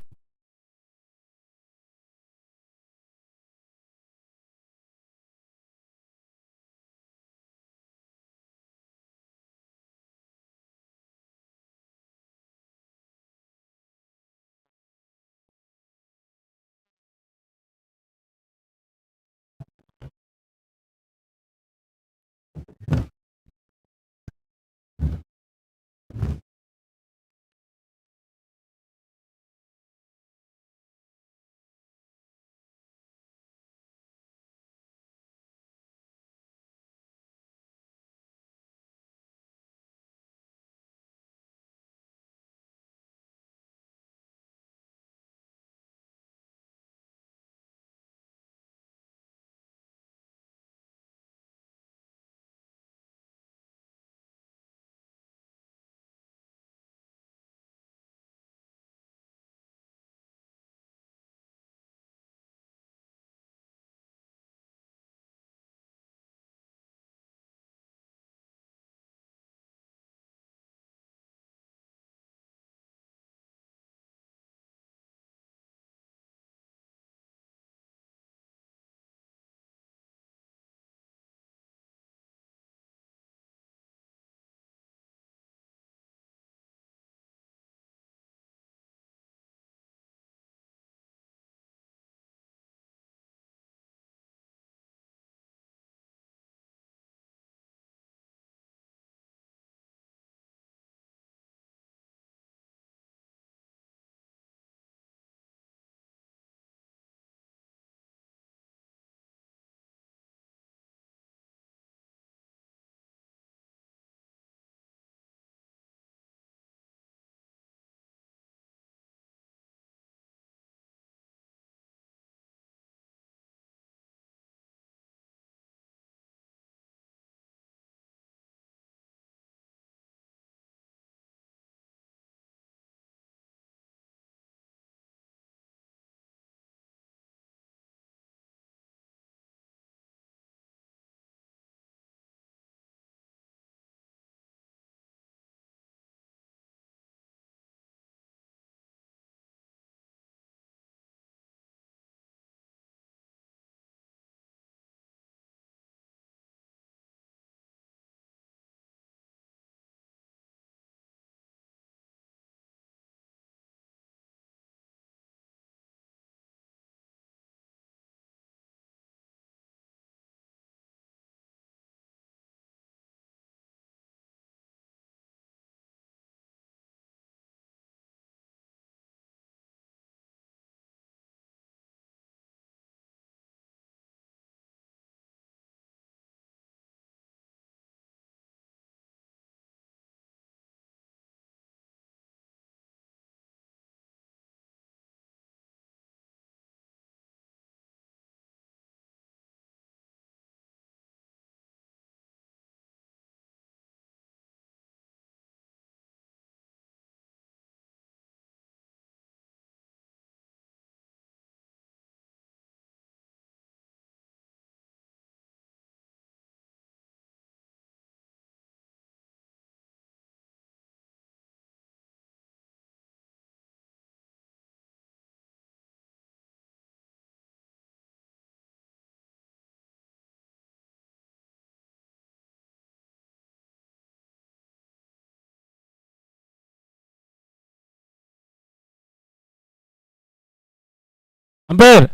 அம்பையர்,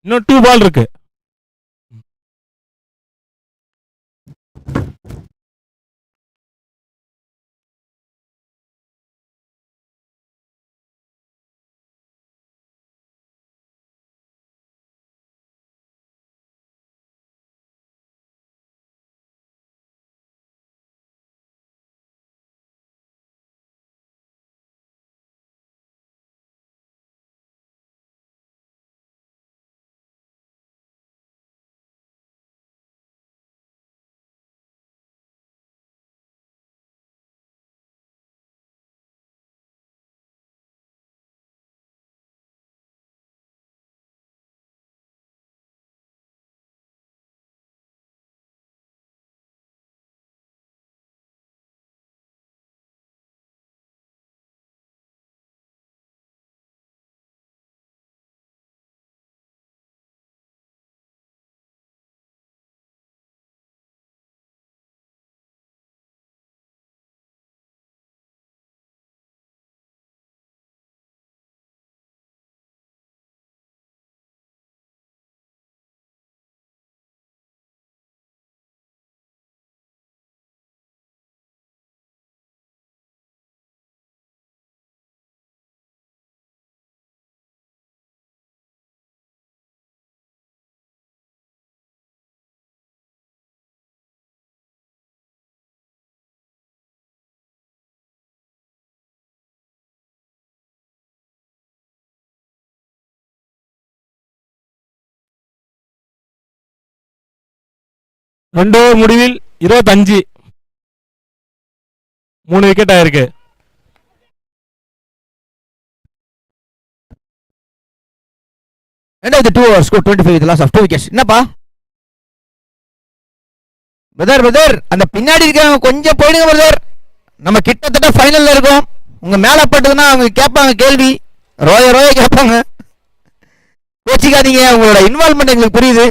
இன்னும் 2 பால் இருக்கு. 2 ஓவர் முடிவில் 25. 3 விக்கெட் ஆயிருக்கு. end of the 2 overs score 25 with loss of 2 wickets. என்னப்பா பிரதர் அந்த பின்னாடி இருக்க கொஞ்சம் போயிடுங்க பிரதர். நம்ம கிட்டத்தட்ட ஃபைனல்ல இருக்கோம். உங்க மேல பட்டதுன்னா அவங்க கேட்பாங்க கேள்வி, ரோய கேட்பாங்க. கோச்சிக்காதீங்க, உங்களோட இன்வால்மெண்ட் எங்களுக்கு புரியுது.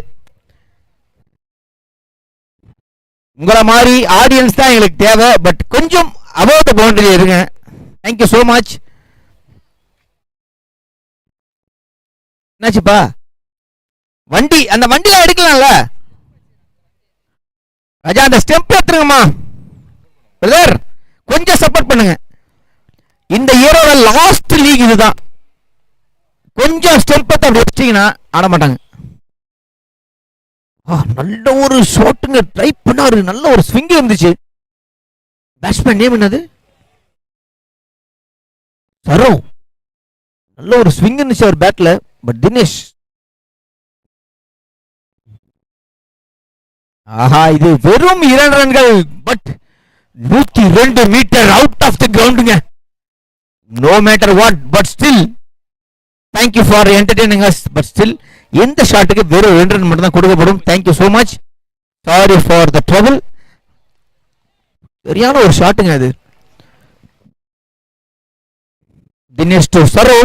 உங்களை மாதிரி ஆடியன்ஸ் தான் எங்களுக்கு தேவை. பட் கொஞ்சம் அபவ் த பவுண்டரி இருங்க. Thank you so much. என்னாச்சுப்பா வண்டி, அந்த வண்டியில எடுக்கலாம்ல ராஜா, அந்த ஸ்டெம்ப் எடுத்துருங்கம்மா பிரதர், கொஞ்சம் சப்போர்ட் பண்ணுங்க. இந்த இயரோட லாஸ்ட் லீக் இதுதான். கொஞ்சம் ஸ்டெம்பை அப்படி வச்சிட்டீங்கன்னா ஆட மாட்டாங்க. நல்ல ஒரு ஷாட்டுங்க ட்ரை பண்ணாரு, நல்ல ஒரு ஸ்விங் இருந்துச்சு. பேட்ஸ்மேன் நேம் என்னது? சரோ. நல்ல ஒரு ஸ்விங் இருந்துச்சு அவர் பேட்ல. பட் தினேஷ், ஆஹா, இது வெறும் 2 ரன்கள். But 102 metre out of the கிரவுண்டுங்க. No matter what, but still thank you for entertaining us. But still எந்த ஷாட்டுக்கு வெறும் 2 ரன் மட்டும் தான் கொடுக்கப்படும். Thank you so much. Sorry for the trouble. சரியான ஒரு ஷாட்டுங்க அது. தினேஷ் டு சரோ.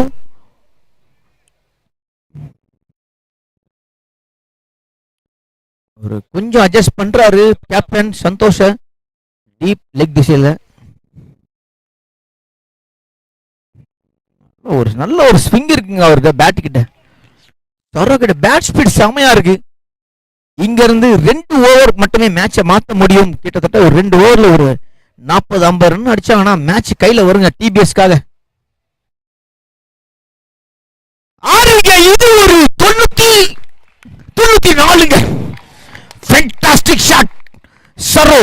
ஒரு கொஞ்சம் அட்ஜஸ்ட் பண்றாரு கேப்டன் சந்தோஷ. டீப் லெக் திசையில ஒரு நல்ல ஒரு ஸ்விங் இருக்குங்க அவருக்கு பேட் கிட்ட. சரோ கிட்ட பேட் ஸ்பீட் செமையா இருக்கு. இங்க இருந்து 2 ஓவர் மட்டுமே மேட்சை மாற்ற முடியும். கிட்டத்தட்ட ஒரு 2 ஓவர்ல ஒரு 40-50 ரன் அடிச்சாங்கன்னா மேட்ச் கையில வருங்க டிபிஎஸ்காக. ஆறுங்க, இது ஒரு 94ங்க. Fantastic shot. Saro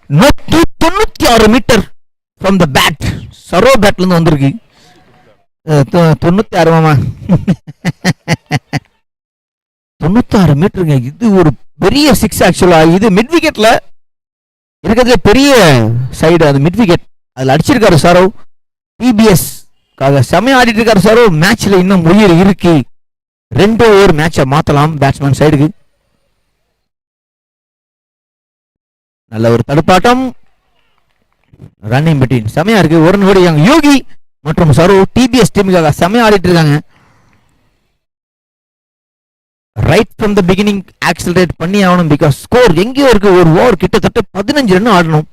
196 metre from the bat. Saro பேட்ல இருந்து வந்திருக்கு. 96 96 மீட்டருங்க. இது ஒரு பெரிய 6 ஆக்சுவலா. இது மிட் விக்கெட்ல இருக்கிறதுல பெரிய சைடு, அது மிட் விக்கெட். அதுல அடிச்சிருக்காரு சரோ. டிபிஎஸ் செமையா ஆடிட்டு இருக்காரு சரோ. மேட்ச்ல இன்னும் உயிர் இருக்கு. 2 ஓவர் மேட்சை மாத்தலாம் பேட்ஸ்மேன் சைடுக்கு. நல்ல ஒரு தடுப்பாட்டம். ரன்னிங் பிட்வீன் செமையா இருக்கு. ஒரு நோடி யோகி மற்றும் சரோ டிபிஎஸ் டீமுக்காக செமையா ஆடிட்டு இருக்காங்க. Right from the beginning accelerate பண்ணி ஆகணும். பிகாஸ் ஸ்கோர் எங்கேயோ இருக்கு. ஒரு ஓவர் கிட்டத்தட்ட 15 ரன் ஆடணும்.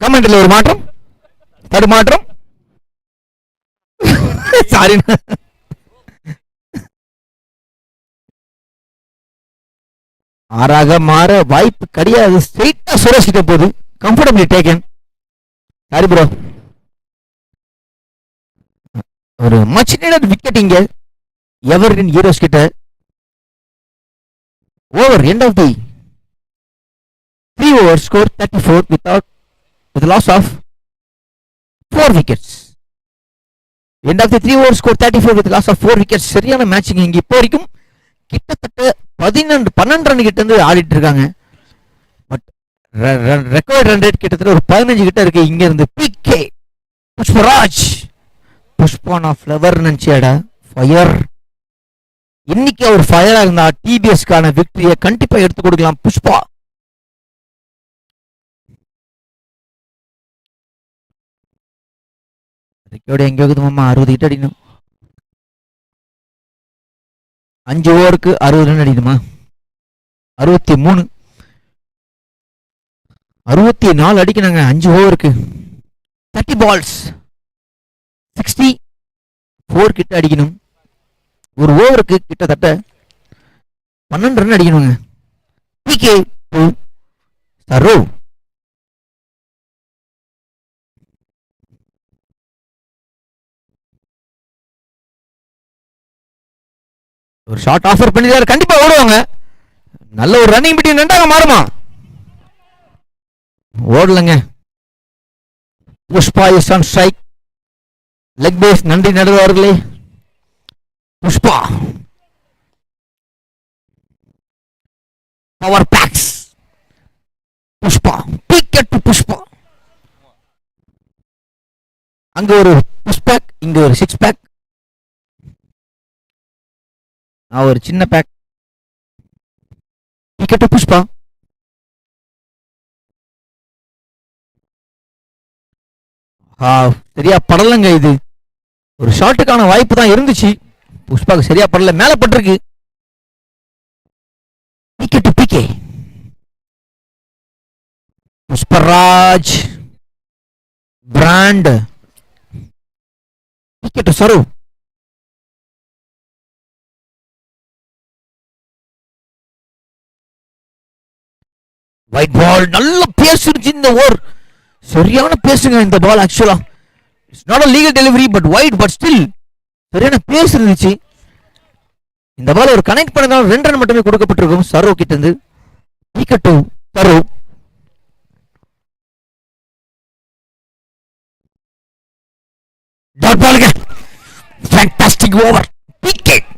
கமெண்ட்ல ஒரு மாற்றம், தடுமாற்றம். சாரி, ஆறாக மாற வாய்ப்பு கிடையாது. ஸ்ட்ரெயிட்டா சுரேஷ் கிட்ட போகுது. Comfortably taken. Sorry bro. ஒரு மச் நீடட் விக்கெட் இங்க எவர்கிரீன் ஹீரோஸ் கிட்ட. Over end of the 3 overs score 34 with loss of 4 wickets. End of the 3 overs score 34 with loss of 4 wickets. சரியான மேட்சிங். இங்க இப்போ வரைக்கும் கிட்டத்தட்ட 12 ரன் கிட்ட இருந்து ஆடிட்டு இருக்காங்க. பட் ரெக்கார்ட் ரன் ரேட் கிட்டத்தட்ட ஒரு 15 கிட்ட இருக்கு. இங்க இருந்து பிகே புஷ்பராஜ், புஷ்பான் ஆஃப் ஃப்ளவர் நினைச்சியாடா ஃபயர். இன்னைக்கு அவர் ஃபயரா இருந்தா டிபிஎஸ்கான விக்டரியை கண்டிப்பா எடுத்து கொடுக்கலாம் புஷ்பா. ரெக்கார்டு எங்க இருக்குதுமாமா? 60 கிட்ட அடிக்கணும். 5 ஓவருக்கு 60 ரன் அடிக்கணுமா? 63 64 அடிக்கணுங்க 5 ஓவருக்கு. 30 balls 64 கிட்ட அடிக்கணும். ஒரு ஓவருக்கு கிட்டத்தட்ட 12 ரன் அடிக்கணுங்க. பிகே சரோ. ஒரு ஷார்ட் ஆஃபர் பண்ணிருக்காரு. கண்டிப்பா ஓடுவாங்க. நல்ல ஒரு ரன்னிங் பிட்வீன் 2 மாறுமா? ஓடலங்க. Pushpa is on strike. Leg byes நன்றி நடுவார்களே. Pushpa power packs. புஷ்பா பிக்கெட் புஷ்பா. அங்க ஒரு புஷ் பேக், இங்க ஒரு 6 பேக், ஒரு சின்ன பேக். பிக்கெட் புஷ்பா. சரியா படலங்க. இது ஒரு ஷாட்டுக்கான வாய்ப்பு தான் இருந்துச்சு, புஷ்பாக்கு சரியா படல, மேல பட்டிருக்கு. Wicket PK. புஷ்பராஜ் பிராண்ட். விக்கெட் சரு. Wide ball. நல்ல பேசுச்சு இந்த ஓவர், சரியான பேசுங்க இந்த பால். ஆக்சுவலா it's not a legal delivery but wide, but still சரியான பேஸ் இருந்துச்சு. இந்த பால் ஒரு கனெக்ட் பண்ணதால 2 ரன் மட்டுமே கொடுக்கப்பட்டிருக்கும் சரோ கிட்ட இருந்து. Wicket Saro. Dot ball. Fantastic over. Wicket.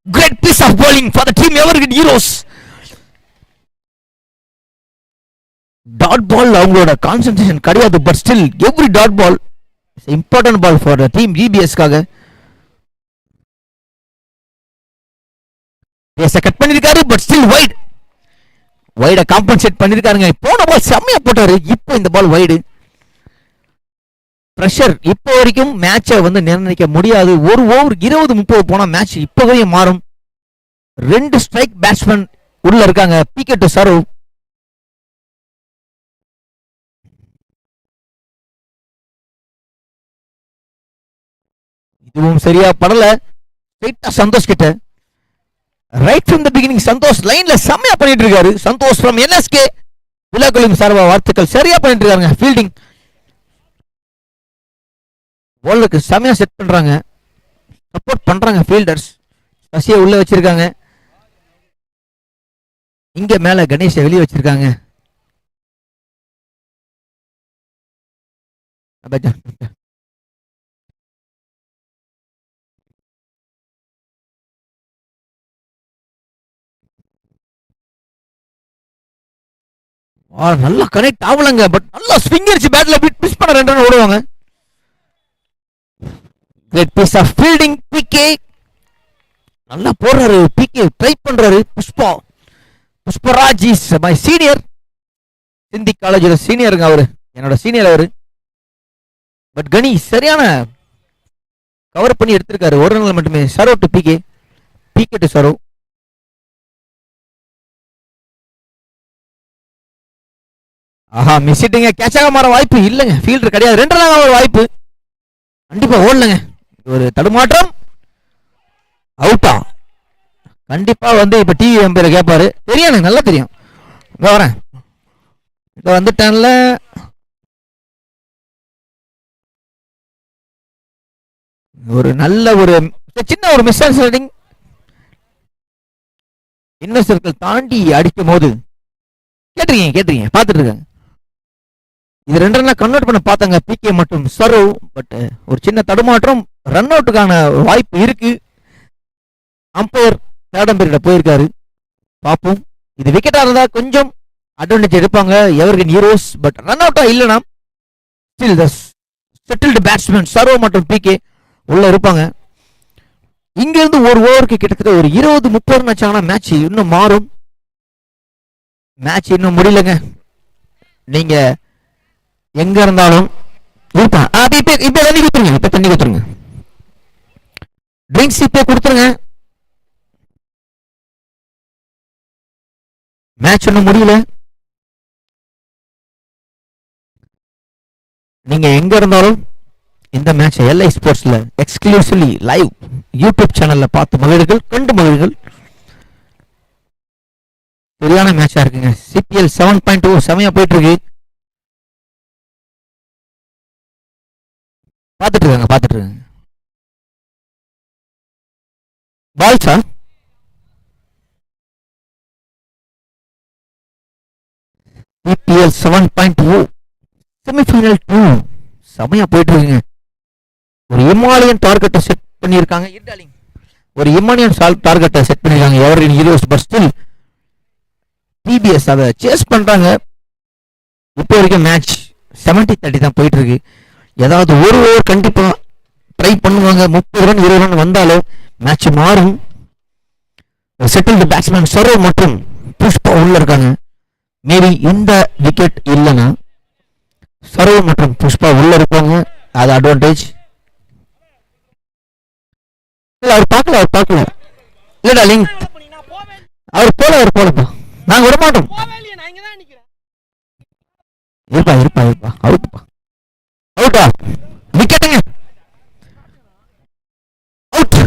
Great piece of bowling for the team Evergreen Heroes. Dot ball அவங்களோட கான்சென்ட்ரேஷன் கிடையாது, but still every dot ball is important ball for the team ஜிபிஎஸ்காக. பேச cut பண்ணிருக்காரு, but still wide. வைட compensate பண்ணிருக்காருங்க. போன ball செம்மையா போட்டாரு, இப்போ இந்த பால் வைடு. பிரஷர் இப்போ வரைக்கும் மேட்சை வந்து நிர்ணயிக்க முடியாது. ஒரு ஓவர் 20-30 போனா மேட்ச் இப்பவே மாறும். 2 ஸ்ட்ரைக் பேட்ஸ்மேன் உள்ள இருக்காங்க. விக்கெட் சரோ. இதுவும் சரியா படல. சந்தோஷ் கிட்ட right from the beginning Santhosh லைன்ல செம்மையா பண்ணிட்டு இருக்காரு. சந்தோஷ் ஃப்ரம் என்எஸ்கே விழாக்களின் சார்பா வாழ்த்துக்கள். சரியா பண்ணிட்டு இருக்காங்க. ஃபீல்டிங் பாலுக்கு செம்மையா செட் பண்றாங்க, சப்போர்ட் பண்றாங்க ஃபீல்டர்ஸ். சசியை உள்ள வச்சிருக்காங்க, இங்க மேல கணேஷை வெளியே வச்சிருக்காங்க. நல்லா கனெக்ட் ஆகலங்க, பட் நல்லா ஸ்விங் அடிச்சு பேட்ல மிஸ் பண்ண 2 ரன் ஓடுவாங்க. Great piece of fielding. PK நல்லா போடுறாரு, பிகே ட்ரை பண்றாரு. Pushparaj is my senior. Sindhi காலேஜோட சீனியருங்க அவரு, என்னோட சீனியர் அவரு. பட் கனி சரியான கவர் பண்ணி எடுத்திருக்காரு. 1 ரன்ல மட்டுமே. Saro to PK. PK to Saro. ஆஹா மிஸ் ஹிட்டிங்க. கேட்சாக மாற வாய்ப்பு இல்லைங்க, ஃபீல்டர் கிடையாது. 2 ரன் ஒரு வாய்ப்பு கண்டிப்பா ஓடலங்க. ஒரு தடுமாற்றம். அவுட்டா கண்டிப்பா வந்து இப்ப டிவி எம்பையர் கேட்பாரு. தெரியும் எனக்கு நல்லா தெரியும். இங்க வரேன், இங்க வந்துட்டேன்ல. ஒரு நல்ல ஒரு சின்ன ஒரு மிஸ் அண்டர்ஸ்டாண்டிங். இன்னர் சர்க்கிள் தாண்டி அடிக்கும் போது கேட்டுறீங்க பார்த்துட்டு இருக்காங்க. இது 2 ரன்ல கன்வெர்ட் பண்ண பார்த்தாங்க பிகே மற்றும் சரோ. பட் ஒரு சின்ன தடுமாற்றம். ரன் அவுட்டுக்கான வாய்ப்பு இருக்கு. அம்பையர் 3rd அம்பையர்கிட்ட போயிருக்காரு. பார்ப்போம். இது விக்கெட்டா இருந்தா கொஞ்சம் அட்வான்டேஜ் எடுப்பாங்க எவர்கிரீன் ஹீரோஸ். பட் ரன் அவுட்டா இல்லைனா still the settled batsman Saro மற்றும் பிகே உள்ள இருப்பாங்க. இங்க இருந்து ஒரு ஓவருக்கு கிட்டத்தட்ட ஒரு 20-30 ரன் ஆச்சான மேட்ச் இன்னும் மாறும். மேட்ச் இன்னும் முடியலங்க. நீங்க எங்க இருந்தாலும் இப்ப தண்ணி கொடுத்துருங்க. ட்ரிங்க்ஸ் இப்ப கொடுத்துருங்க. மேட்ச் இன்னும் முடியல. நீங்க எங்க இருந்தாலும் இந்த மேட்ச் எல்ஐ ஸ்போர்ட்ஸ்ல எக்ஸ்க்ளூசிவ்லி லைவ் யூடியூப் சேனல்ல பார்த்து மகிழ்கள், கண்டு மகிழ்கள். சரியான மேட்சா இருக்குங்க. சிபிஎல் 7.2 செமையா போயிட்டு இருக்கு. பார்த்துட்டு இருக்காங்க. பால்ஸா சிபிஎல் 7.2 செமிஃபைனல் 2 செமையா போயிட்டு இருக்குங்க. ஒரு இமாலயன் டார்கெட்டை செட் பண்ணியிருக்காங்க. ஒரு இமாலயன் டார்கெட்டை செட் பண்ணியிருக்காங்க எவரின் ஹீரோஸ். பட் ஸ்டில் டிபிஎஸ் அதை சேஸ் பண்றாங்க. இப்போ வரைக்கும் மேட்ச் 70-30 தான் போயிட்டு இருக்கு. ஏதாவது ஒரு ஓவர் கண்டிப்பா ட்ரை பண்ணுவாங்க. 30 ரன் 20 ரன் வந்தாலே மேட்ச் மாறும். செட்டில்டு பேட்ஸ்மேன் சரவ் மற்றும் புஷ்பா உள்ள இருக்காங்க. மேபி இந்த விக்கெட் இல்லைன்னா சரவ் மற்றும் புஷ்பா உள்ள இருப்பாங்க. அது அட்வான்டேஜ். அவர் பார்க்கல இல்லடா லிங்க் அவர் போலப்பா. நாங்க விட மாட்டோம். இருப்பா அவுட்டா விக்கெட்டுங்க. அவுட்.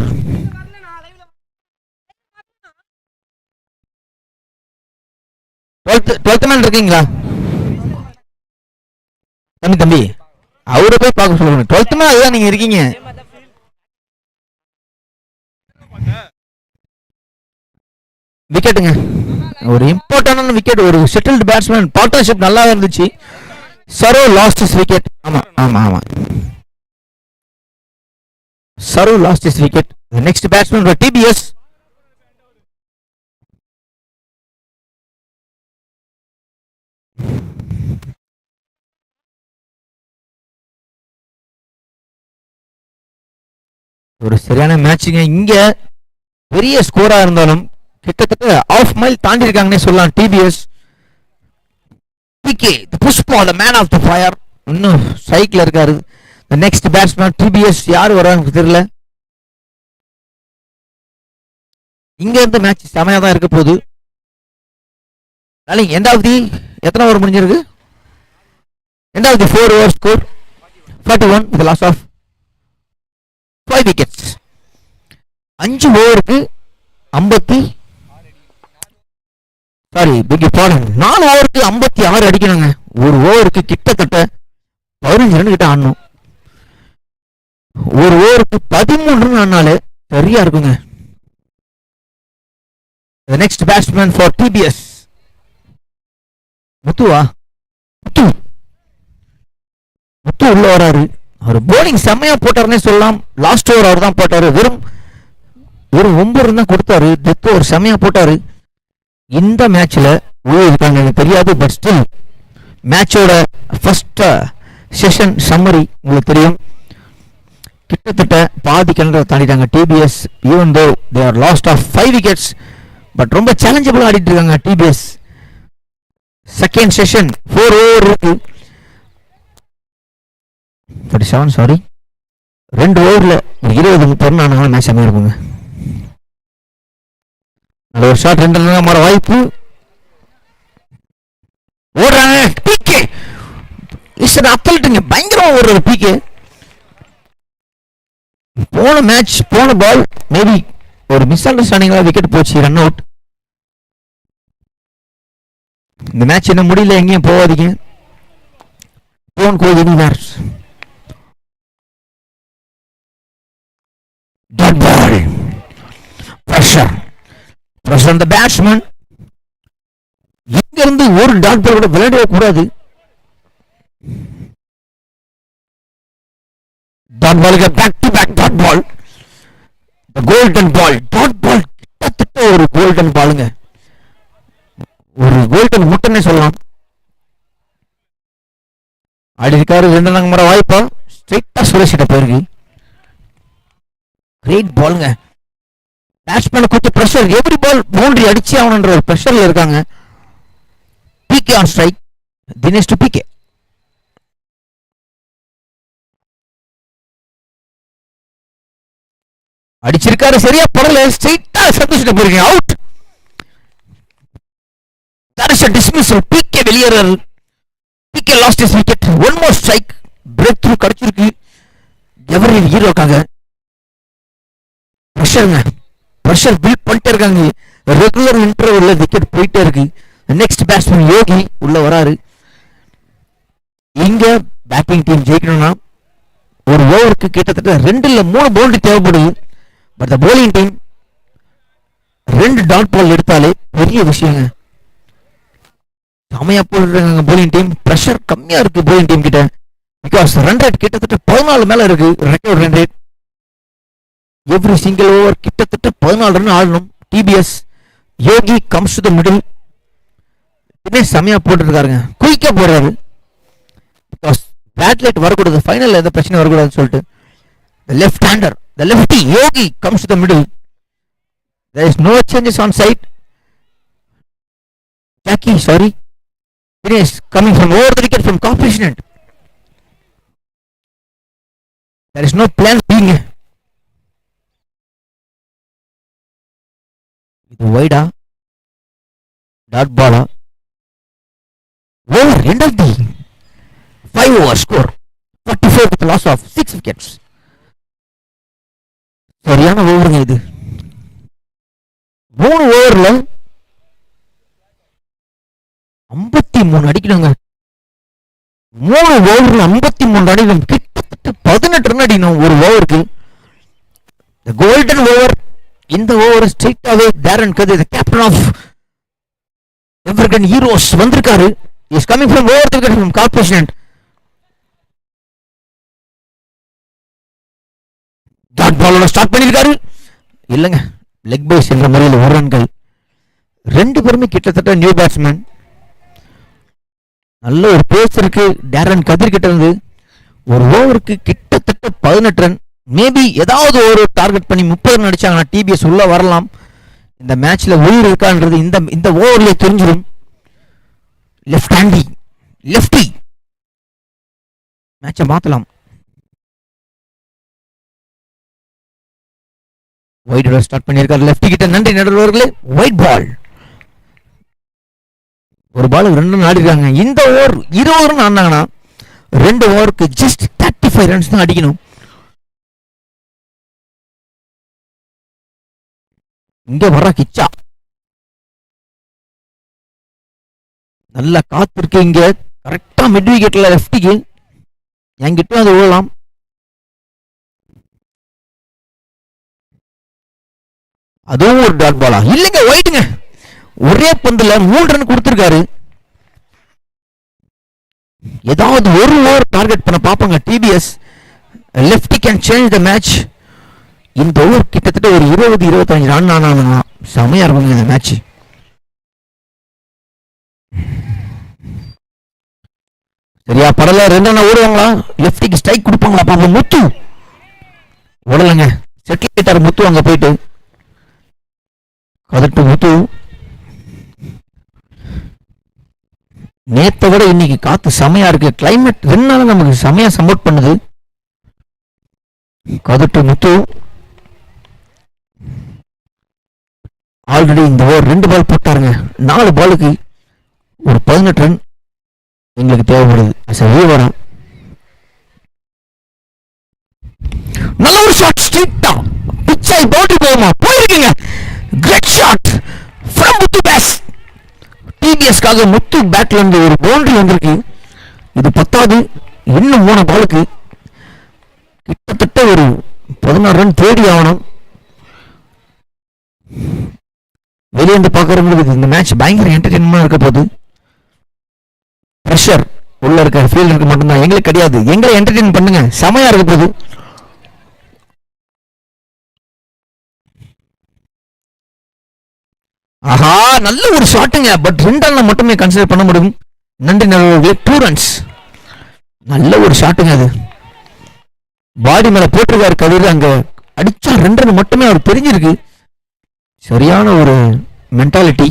டுவெல்த் மேன் இருக்கீங்களா தம்பி? அவரை போய் பார்க்க சொல்லுங்க. 12th மேன் அதுதான் நீங்க இருக்கீங்க. விக்கெட்டுங்க. ஒரு இம்பார்ட்டன்டான விக்கெட். ஒரு செட்டில்டு பேட்ஸ்மேன் பார்ட்னர்ஷிப் நல்லா இருந்துச்சு. Saro lost is wicket. ஆமா Saro lost is wicket. Next batsman for DPS. ஒரு சரியான மேட்சிங்க. இங்க பெரிய ஸ்கோரா இருந்தாலும் கிட்டத்தட்ட ஆஃப் மைல் தாண்டி இருக்காங்கன்னே சொல்லலாம் DPS. PK Pushpa the man of the fire இன்னும் ஸ்ட்ரைக்ல இருக்காரு. நெக்ஸ்ட் பேட்ஸ்மேன் டிபிஎஸ் யார் வராங்க தெரியல. இங்க இருந்து மேட்ச் செமையா தான் இருக்க போகுது. எண்டாவது எத்தனை ஓவர் முடிஞ்சிருக்கு? எண்டாவது 4 over score 41 with loss of 5 wickets. 5 ஓவருக்கு 4 ஓவருக்கு 56 அடிக்கணுங்க. ஒரு ஓவருக்கு கிட்டத்தட்ட 15 ரன் கிட்ட ஆடணும். ஒரு ஓவருக்கு 13 ரன் ஆனாலே சரியா இருக்குங்க. நெக்ஸ்ட் பேட்ஸ்மேன் ஃபார் டிபிஎஸ் முத்து உள்ள வராரு. அவர் போலிங் செம்மையா போட்டாருன்னே சொல்லலாம். லாஸ்ட் ஓவர் அவர் தான் போட்டாரு. வெறும் 9 ரன் தான் கொடுத்தாரு. டெத் ஓவர் செம்மையா போட்டாரு. இந்த மேட்ச்ல இருக்காங்க எனக்கு தெரியாது. பட் ஸ்டில் மேட்சோட ஃபர்ஸ்ட் செஷன் சம்மரி உங்களுக்கு தெரியும். கிட்டத்தட்ட பாதி கிணறு தாண்டிட்டாங்க DBS. Even though they are lost of 5 wickets. But ரொம்ப சேலஞ்சபிளா ஆடிட்டு இருக்காங்க டிபிஎஸ். செகண்ட் செஷன் 4 ஓவர் இருக்கு. 47 சாரி 2 ஓவர்ல 20-30 ரன் ஆனாலும் மேட்ச் செம்மையா இருக்குங்க. நல்ல ஒரு ஷாட் 2 ரன் மாற வாய்ப்பு. ஓடுறாங்க பிகே. Is an அத்லெட்டுங்க. பயங்கரமா ஓடுறாரு பிகே. போன பால் மேபி ஒரு மிஸ் அண்டர்ஸ்டாண்டிங்ல விக்கெட் போச்சு. Run out. இந்த மேட்ச் என்ன முடியல. எங்கேயும் போகாதீங்க. Don't go anywhere. Dot ball. Pressure on the batsman. இங்க இருந்து ஒரு டாட் பால் கூட விளையாடவே கூடாது. Dot ball back to back dot ball. The golden ball. Dot ball கிட்டத்தட்ட ஒரு கோல்டன் பாலுங்க. ஒரு கோல்டன் முட்டைன்னு சொல்லலாம். ஆடி இருக்காரு. 2 ரன் மாற வாய்ப்பா. ஸ்ட்ரைட்டா சுரேஷிட்ட போயிருக்கு. கிரேட் பாலுங்க. பேட்ஸ்மேன் கொஞ்சம் பிரஷர். எவ்ரி பால் பவுண்டரி அடிச்சு ஆகணுன்ற ஒரு பிரஷர்ல இருக்காங்க. PK on strike. Dinesh to PK. அடிச்சிருக்காரு. சரியா படல. ஸ்ட்ரைட்டா சந்தோஷிட்ட போயிருக்கீங்க. Out. That is a dismissal. PK வெளியேறாரு. PK last is wicket. One more strike. Breakthrough கிடைச்சிருக்கு. எவரின் ஹீரோக்காக பிரஷர் பில்ட் பண்ணிட்டே இருக்காங்க. ரெகுலர் இன்டர்வல்ல விக்கெட் போயிட்டே இருக்கு. நெக்ஸ்ட் பேட்ஸ்மேன் யோகி உள்ள வராரு. இங்க பேட்டிங் டீம் ஜெயிக்கணும்னா ஒரு ஓவருக்கு கிட்டத்தட்ட 2 இல்ல 3 பவுண்டரி தேவைப்படுது. But the bowling team 2 dot ball எடுத்தாலே பெரிய விஷயங்க. செமையா போடுறாங்க போலிங் டீம். பிரஷர் கம்மியா இருக்கு போலிங் டீம் கிட்ட. பிகாஸ் ரன் ரேட் கிட்டத்தட்ட 14 மேல இருக்கு record run rate. Every single over கிட்டத்தட்ட 14 ரன் ஆடணும். DPS Yogi comes to the middle. Dinesh செமையா போட்டுருக்காருங்க, குயிக்கா போடுறாரு. பிகாஸ் பேட் லைட் வரக்கூடாது, ஃபைனல் எந்த பிரச்சனை வரக்கூடாதுன்னு சொல்லிட்டு left hander the lefty Yogi comes to the middle. There is no changes on side. Jackie, sorry. Dinesh coming from over the wicket from Corporation end. There is no plan being. இது வைடா dot Bala. Over end of the 5 over score 44 with loss of 6 wickets. சரியான ஓவருங்க இது. 3 ஓவர்ல 53 அடிக்கணுங்க. 3 ஓவர்ல 53 அடிக்கணும். கிட்டத்தட்ட 18 run அடிக்கணும் ஒரு ஓவருக்கு. Golden over. இந்த ஓவர் ஸ்ட்ரைட்டாவே Darren Kathir captain of evergreen Heroes வந்திருக்காரு. Is coming from over the wicket from corporation. Dot பாலோட ஸ்டார்ட் பண்ணிருக்காரு. இல்லங்க, லெக் பைஸ் என்ற முறையில் ஒரு ரன்கள். ரெண்டு பேருமே கிட்டத்தட்ட நியூ பேட்ஸ்மேன். நல்ல ஒரு பேஸ் இருக்கு டேரன் கதிர் கிட்ட இருந்து. ஒரு ஓவருக்கு கிட்டத்தட்ட 18 ரன். மேபி ஏதாவது ஒரு டார்கெட் பண்ணி 30 ரன் அடிச்சாங்கன்னா டிபிஎஸ் உள்ள வரலாம். இந்த மேட்ச்ல உயிர் இருக்கான்றது இந்த ஓவர்ல தெரிஞ்சிடும். லெஃப்ட் ஹேண்டி லெஃப்டி மேட்சை மாத்தலாம். ஒயிட் ஸ்டார்ட் பண்ணியிருக்காரு லெஃப்டி கிட்ட. நன்றி நடுவர்களே. White ball. ஒரு பாலுக்கு 2 ரன் ஆடிருக்காங்க. இந்த ஓவர் 20 ரன் ஆடினாங்கன்னா 2 ஓவருக்கு ஜஸ்ட் 35 ரன்ஸ் தான் அடிக்கணும். இங்க வர்ற கிச்சா நல்ல காத்திருக்கு. இங்க கரெக்டா மிட் விக்கெட்ல லெஃப்டிக்கு என்கிட்ட அது ஓடலாம். அதுவும் ஒரு டாட் பாலா இல்லைங்க, ஒயிட்டுங்க. ஒரே பந்துல 3 ரன் கொடுத்திருக்காரு. ஏதாவது ஒரு ஓவர் டார்கெட் பண்ண பாப்பாங்க DPS. Lefty can change the match. இந்த ஓவர் கிட்டத்தட்ட ஒரு 20-25 ரன் ஆனாங்க. செமையா இருக்கும் இந்த மேட்ச். சரியா படல 2 ரன் ஓடுவாங்களா, லெஃப்டிக்கு ஸ்ட்ரைக் கொடுப்பாங்களா பாப்போம். முத்து ஓடலங்க, செட்டில் ஆயிட்டாரு முத்து. அங்க போயிட்டு கதட்டு முத்து. நேத்தை விட இன்னைக்கு காத்து செமையா இருக்கு. கிளைமேட் 2 நாள் நமக்கு செமையா சப்போர்ட் பண்ணுது. கதட்டு முத்து ஆல்ரெடி இந்த ஓவர் 2 பால் போட்டாருங்க. 4 பாலுக்கு ஒரு 18 ரன் எங்களுக்கு தேவைப்படுது. நல்ல ஒரு ஷாட் ஸ்ட்ரைட்டா பிச்சை பவுண்டரி போகுமா போயிருக்கீங்க. கிரேட் ஷாட் ஃப்ரம் முத்து பேஸ். டிபிஎஸ்காக முத்து பேட்ல இருந்து ஒரு பவுண்டரி வந்திருக்கு. இது 10வது. இன்னும் 3 பாலுக்கு கிட்டத்தட்ட ஒரு 16 ரன் தேடி ஆகணும். வெளியே வந்து பார்க்கறவங்களுக்கு இந்த மேட்ச் பயங்கர என்டர்டெயின்மெண்டா இருக்க போகுது. பிரஷர் உள்ள இருக்க ஃபீல்டருக்கு மட்டும்தான், எங்களுக்கு கிடையாது. எங்களை என்டர்டெயின் பண்ணுங்க, செமையா இருக்க போகுது. ஆஹா நல்ல ஒரு ஷாட்டுங்க. பட் 2 ரன் மட்டுமே கன்சிடர் பண்ண முடியும். நன்றி நண்பர்களே. 2 ரன்ஸ். நல்ல ஒரு ஷாட்டுங்க. அது பாடி மேல போட்டிருக்காரு கதிர். அங்க அடிச்சா 2 ரன் மட்டுமே அவர் தெரிஞ்சிருக்கு. சரியான ஒரு மென்டாலிட்டி.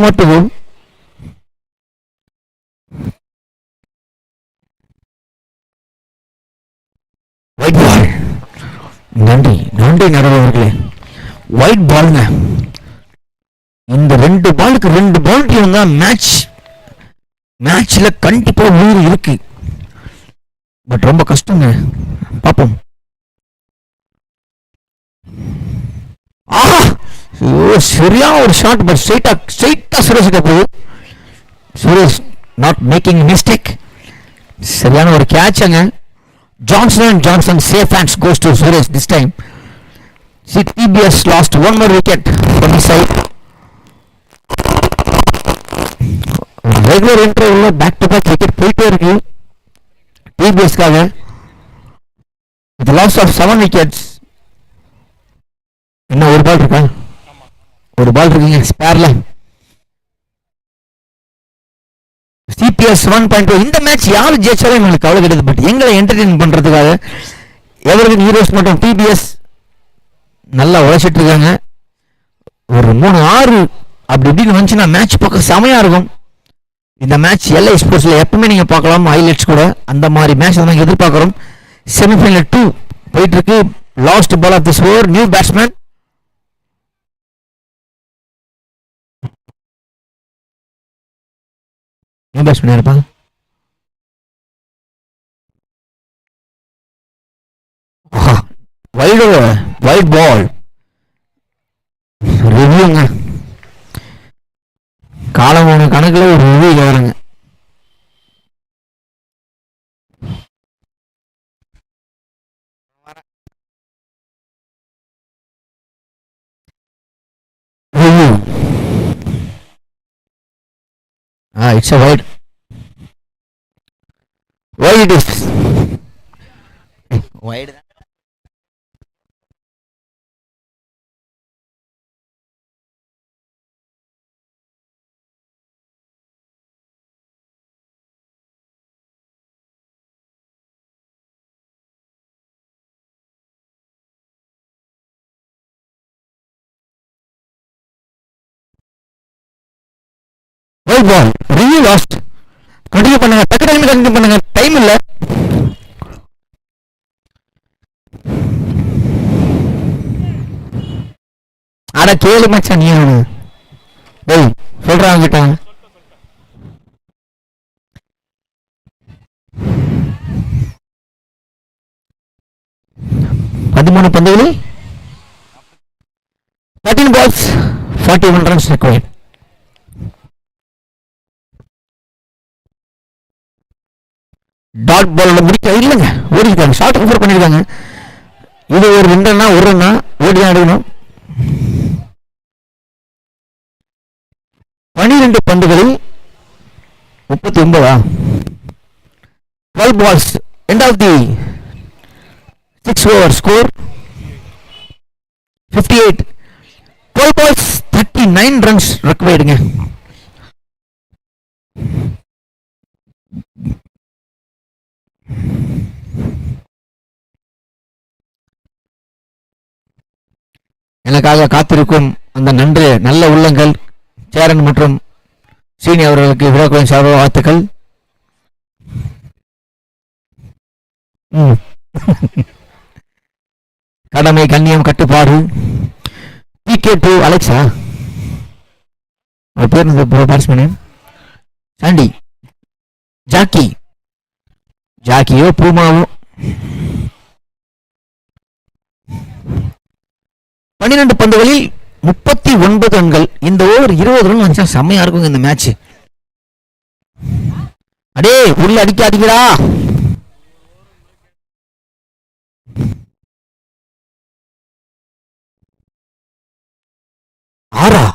மட்டும் ஒயிட் பால். நன்றி நன்றி நண்பர்களே. ஒயிட் பால்ங்க. இந்த 2 பாலுக்கு 2 பவுண்டரி வந்தா மேட்ச்ல கண்டிப்பா உயிர் இருக்கு. பட் ரொம்ப கஷ்டங்க. பாப்போம். ஆஹா சரியான ஒரு ஷாட். பட் ஸ்ட்ரைட்டா சுரேஷுக்கு போகுது. Suresh not making mistake. சரியான ஒரு கேட்ச்ங்க. Johnson safe hands goes to Suresh this time. TBS lost 1 more wicket from the side. Regular இன்டர்வல்ல பேக் டு பேக் விக்கெட் போயிட்டே இருக்கு. டிபிஎஸ்க்காக. With loss of 7 wickets. என்ன ஒரு பால் இருக்கா? ஒரு பால் இருக்குங்க ஸ்பேர்ல. சிபிஎஸ் 1.2. இந்த மேட்ச் யாரு ஜெயிச்சாலும் எங்களுக்கு கவலை கிடையாது. பட் எங்களை என்டர்டெயின் பண்றதுக்காக எவர்கின் ஹீரோஸ் மற்றும் டிபிஎஸ் நல்லா உழைச்சிட்டு இருக்காங்க. ஒரு 3-6 அப்படி இப்படின்னு வந்துச்சுன்னா மேட்ச் பார்க்க செமையா இருக்கும். இந்த மேட்ச் எல்ஐ ஸ்போர்ட்ஸ்ல எப்பவுமே நீங்க பார்க்கலாம் ஹைலைட்ஸ் கூட. அந்த மாதிரி மேட்ச் நாங்கள் எதிர்பார்க்கிறோம். செமிஃபைனல் 2 போயிட்டு இருக்கு. Last ball of this over. New batsman இருப்பாங்க. வைட் பால் ரிவ்யூங்க. காலம் கணக்குல ஒரு ரிவ்யூ வருங்க. Review. It's a wide. Wide it is. Wide. Wide ball. Really lost. Continue பண்ணுங்க. கண்டினியூ பண்ணுங்க. டைம் இல்ல. அட கேளு மச்சான் நீ அவனு. டேய் சொல்றாங்க கிட்ட. பதிமூணு பந்துகளில் 13 balls 41 runs required. Dot ball முடிக்க இல்லைங்க. ஓடிருக்காங்க. ஷார்ட் கவர் பண்ணிருக்காங்க. இது ஒரு 2 ரன்னா 1 ரன்னா ஓடி ஆடணும். 12 பந்துகளில் 39. 12 balls. End of the 6 over score 58. 12 balls 39 runs requiredங்க. எனக்காக காத்திருக்கும் அந்த நல்ல உள்ளங்கள் சேரன் மற்றும் சீனி அவர்களுக்கு விழாக்குழுவின் சார்பாக வாழ்த்துக்கள். கடமை கண்ணியம் கட்டுப்பாடு. PK2 அலெக்ஸா அவர் பேர் பேட்ஸ்மேன் சாண்டி ஜாக்கியோ பூமாவோ. 12 பந்துகளில் 39 ரன்கள். இந்த ஓவர் 20 ரன் வந்துச்சா செம்மையா இருக்குங்க இந்த மேட்ச். அடே உள்ள அடிக்காதீங்களா. ஆறா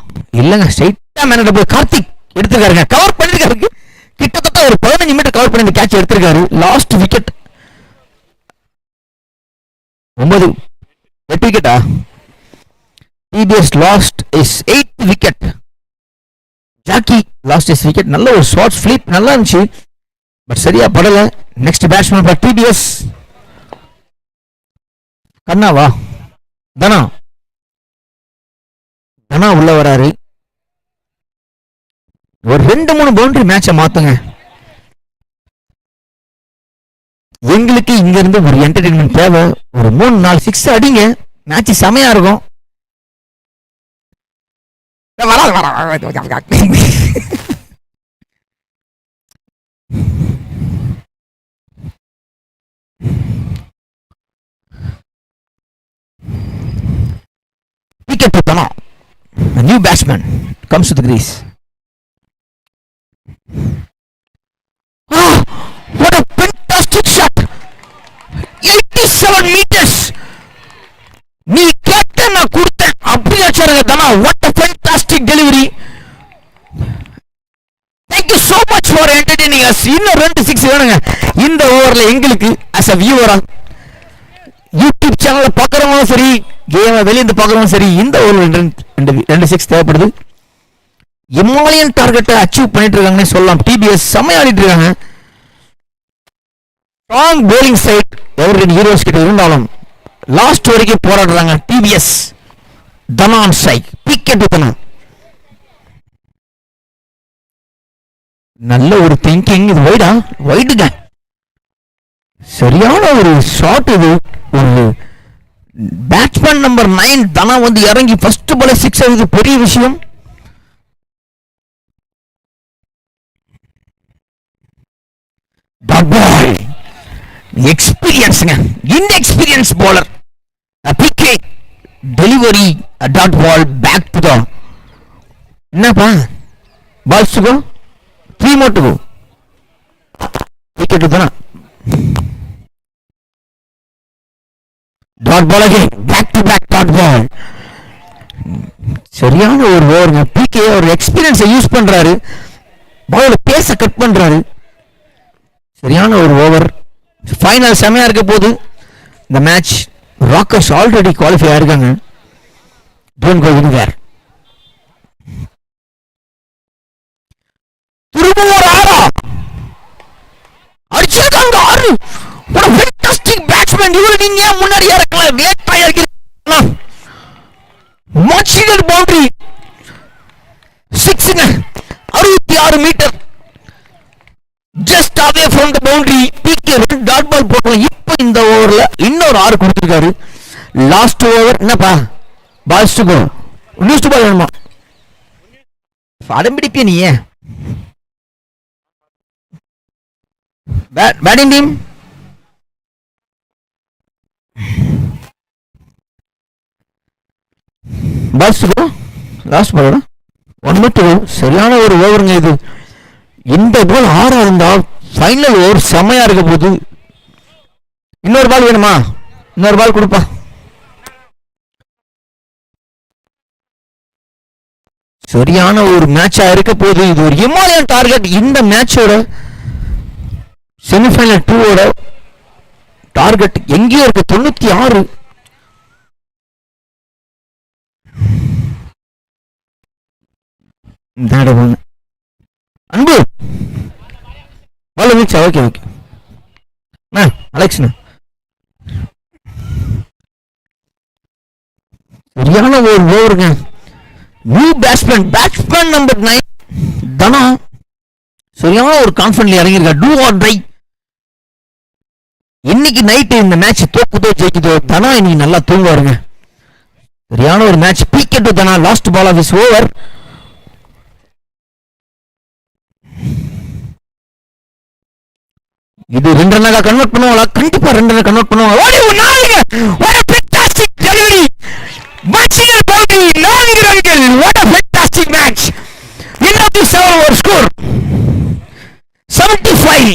இல்லங்க ஸ்ட்ரைட்டா மேனட போய் கார்த்திக் எடுத்துருக்காருங்க. கவர் பண்ணிருக்காரு. கிட்டத்தட்ட ஒரு 15 மீட்டர் கவர் பண்ணி இந்த கேட்ச் எடுத்திருக்காரு. Last wicket 8 விக்கெட்டா. TBS lost his 8th wicket. Jackie lost his wicket. நல்ல ஒரு ஷார்ட் ஃபிளிப் நல்லா இருந்துச்சு. பட் சரியா படல. நெக்ஸ்ட் பேட்ஸ்மேன் ஃபார் TBS கண்ணாவா தனா உள்ள வராரு. ஒரு 2-3 பவுண்டரி மேட்சை மாத்துங்க. எங்களுக்கு இங்க இருந்து ஒரு என்டர்டெயின்மெண்ட் தேவை. ஒரு 3-4 6 அடிங்க. மேட்ச் செமையா இருக்கும். Wicket to Dana. A new batsman comes to the crease. Oh, what a fantastic shot! 87 meters. நீ கேட்ட நான் கொடுத்தேன். அப்படி வச்சாருங்க தனா. What a fantastic delivery. Thank you so much for entertaining yes இன்னும் 2 6 வேணுங்க இந்த ஓவர்ல எங்களுக்கு as a வியூவரா யூடியூப் சேனல்ல பார்க்கறவங்களும் சரி கேமை வெளியிருந்து பார்க்கறவங்களும் சரி இந்த ஓவர்ல 2 6 தேவைப்படுது. இமாலயன் டார்கெட்டை அச்சீவ் பண்ணிட்டு இருக்காங்கன்னு சொல்லலாம். டிபிஎஸ் செம்மையாடிட்டு இருக்காங்க. Strong bowling side Evergreen Heroes கிட்ட இருந்தாலும் லாஸ்ட் வரைக்கும் போராடுறாங்க. டிபிஎஸ் தனான் சைக் பிக்கெட் தனா நல்ல ஒரு திங்கிங். இது வைடுங்க சரியான ஒரு ஷாட். இது ஒரு பேட்ஸ்மேன் நம்பர் 9 தனா வந்து இறங்கி ஃபர்ஸ்ட் பால் 6 அடிச்சது பெரிய விஷயம். டாட் பால் எக்ஸ்பீரியன்ஸ்ங்க inexperience bowler PK delivery dot ball back to the என்னப்பா balls go 3 more to go wicket தான dot ball again back to back dot ball. சரியான ஒரு ஓவருங்க. பிகே ஒரு எக்ஸ்பீரியன்ஸை யூஸ் பண்றாரு. பால் பேச கட் பண்றாரு. சரியான ஒரு ஓவர். ஃபைனல் செமையா இருக்க போது இந்த மேட்ச். ராக்கர்ஸ் ஆல்ரெடி குவாலிஃபை ஆயிருக்காங்க. Don't go anywhere. திரும்பவும் ஆறா அடிச்சிருக்காங்க 6. ஒரு ஃபேண்டாஸ்டிக் பேட்ஸ்மேன். இவரு நீங்க முன்னாடி இறக்கலாம் லேட்டா இறக்கலாம். மார்ச்சியல் பவுண்டரி 6ங்க 66 metre just away from the boundary. PK dot ball போடுறோம். இப்போ இந்த ஓவர்ல இன்னொரு 6 கொடுத்திருக்காரு. லாஸ்ட் ஓவர் என்னப்பா balls to go news to ball வேணுமா அடம்பிடிப்பே நீ batting team balls to go last ball 1 2 சரியான ஒரு ஓவருங்க இது. இந்த பால் 6 இருந்தா ஃபைனல் ஓவர் செமையா இருக்க போகுது. இன்னொரு பால் வேணுமா? இன்னொரு பால் கொடுப்பா. சரியான ஒரு மேட்சா இருக்க போகுது. இது ஒரு இமாலயன் டார்கெட். இந்த மேட்சோட செமிஃபைனல் 2ஓட டார்கெட் எங்கேயோ இருக்கு 96. அன்பு பால் வந்துச்சா? ஓகே ஓகே அலெக்ஸ்ண்ணா சரியான ஒரு ஓவருங்க. நியூ பேட்ஸ்மேன் நம்பர் 9 தனா சரியான ஒரு கான்ஃபிடன்ட்ல இறங்கியிருக்கா. Do or die. இன்னைக்கு நைட்டு இந்த மேட்ச் தோக்குதோ ஜெயிக்குதோ தனா இன்னைக்கு நல்லா தூங்குவாருங்க. சரியான ஒரு match. PK to Dhana last ball of this over. இது 2 ரன்னாக கன்வெர்ட் பண்ணுவாங்களா? கண்டிப்பா 2 ரன் கன்வெர்ட் பண்ணுவாங்க. ஓடி நாளைக்கு what a fantastic delivery. Martial bowling 4 ரன்கள். what a fantastic match. winner of the 7 over score 75.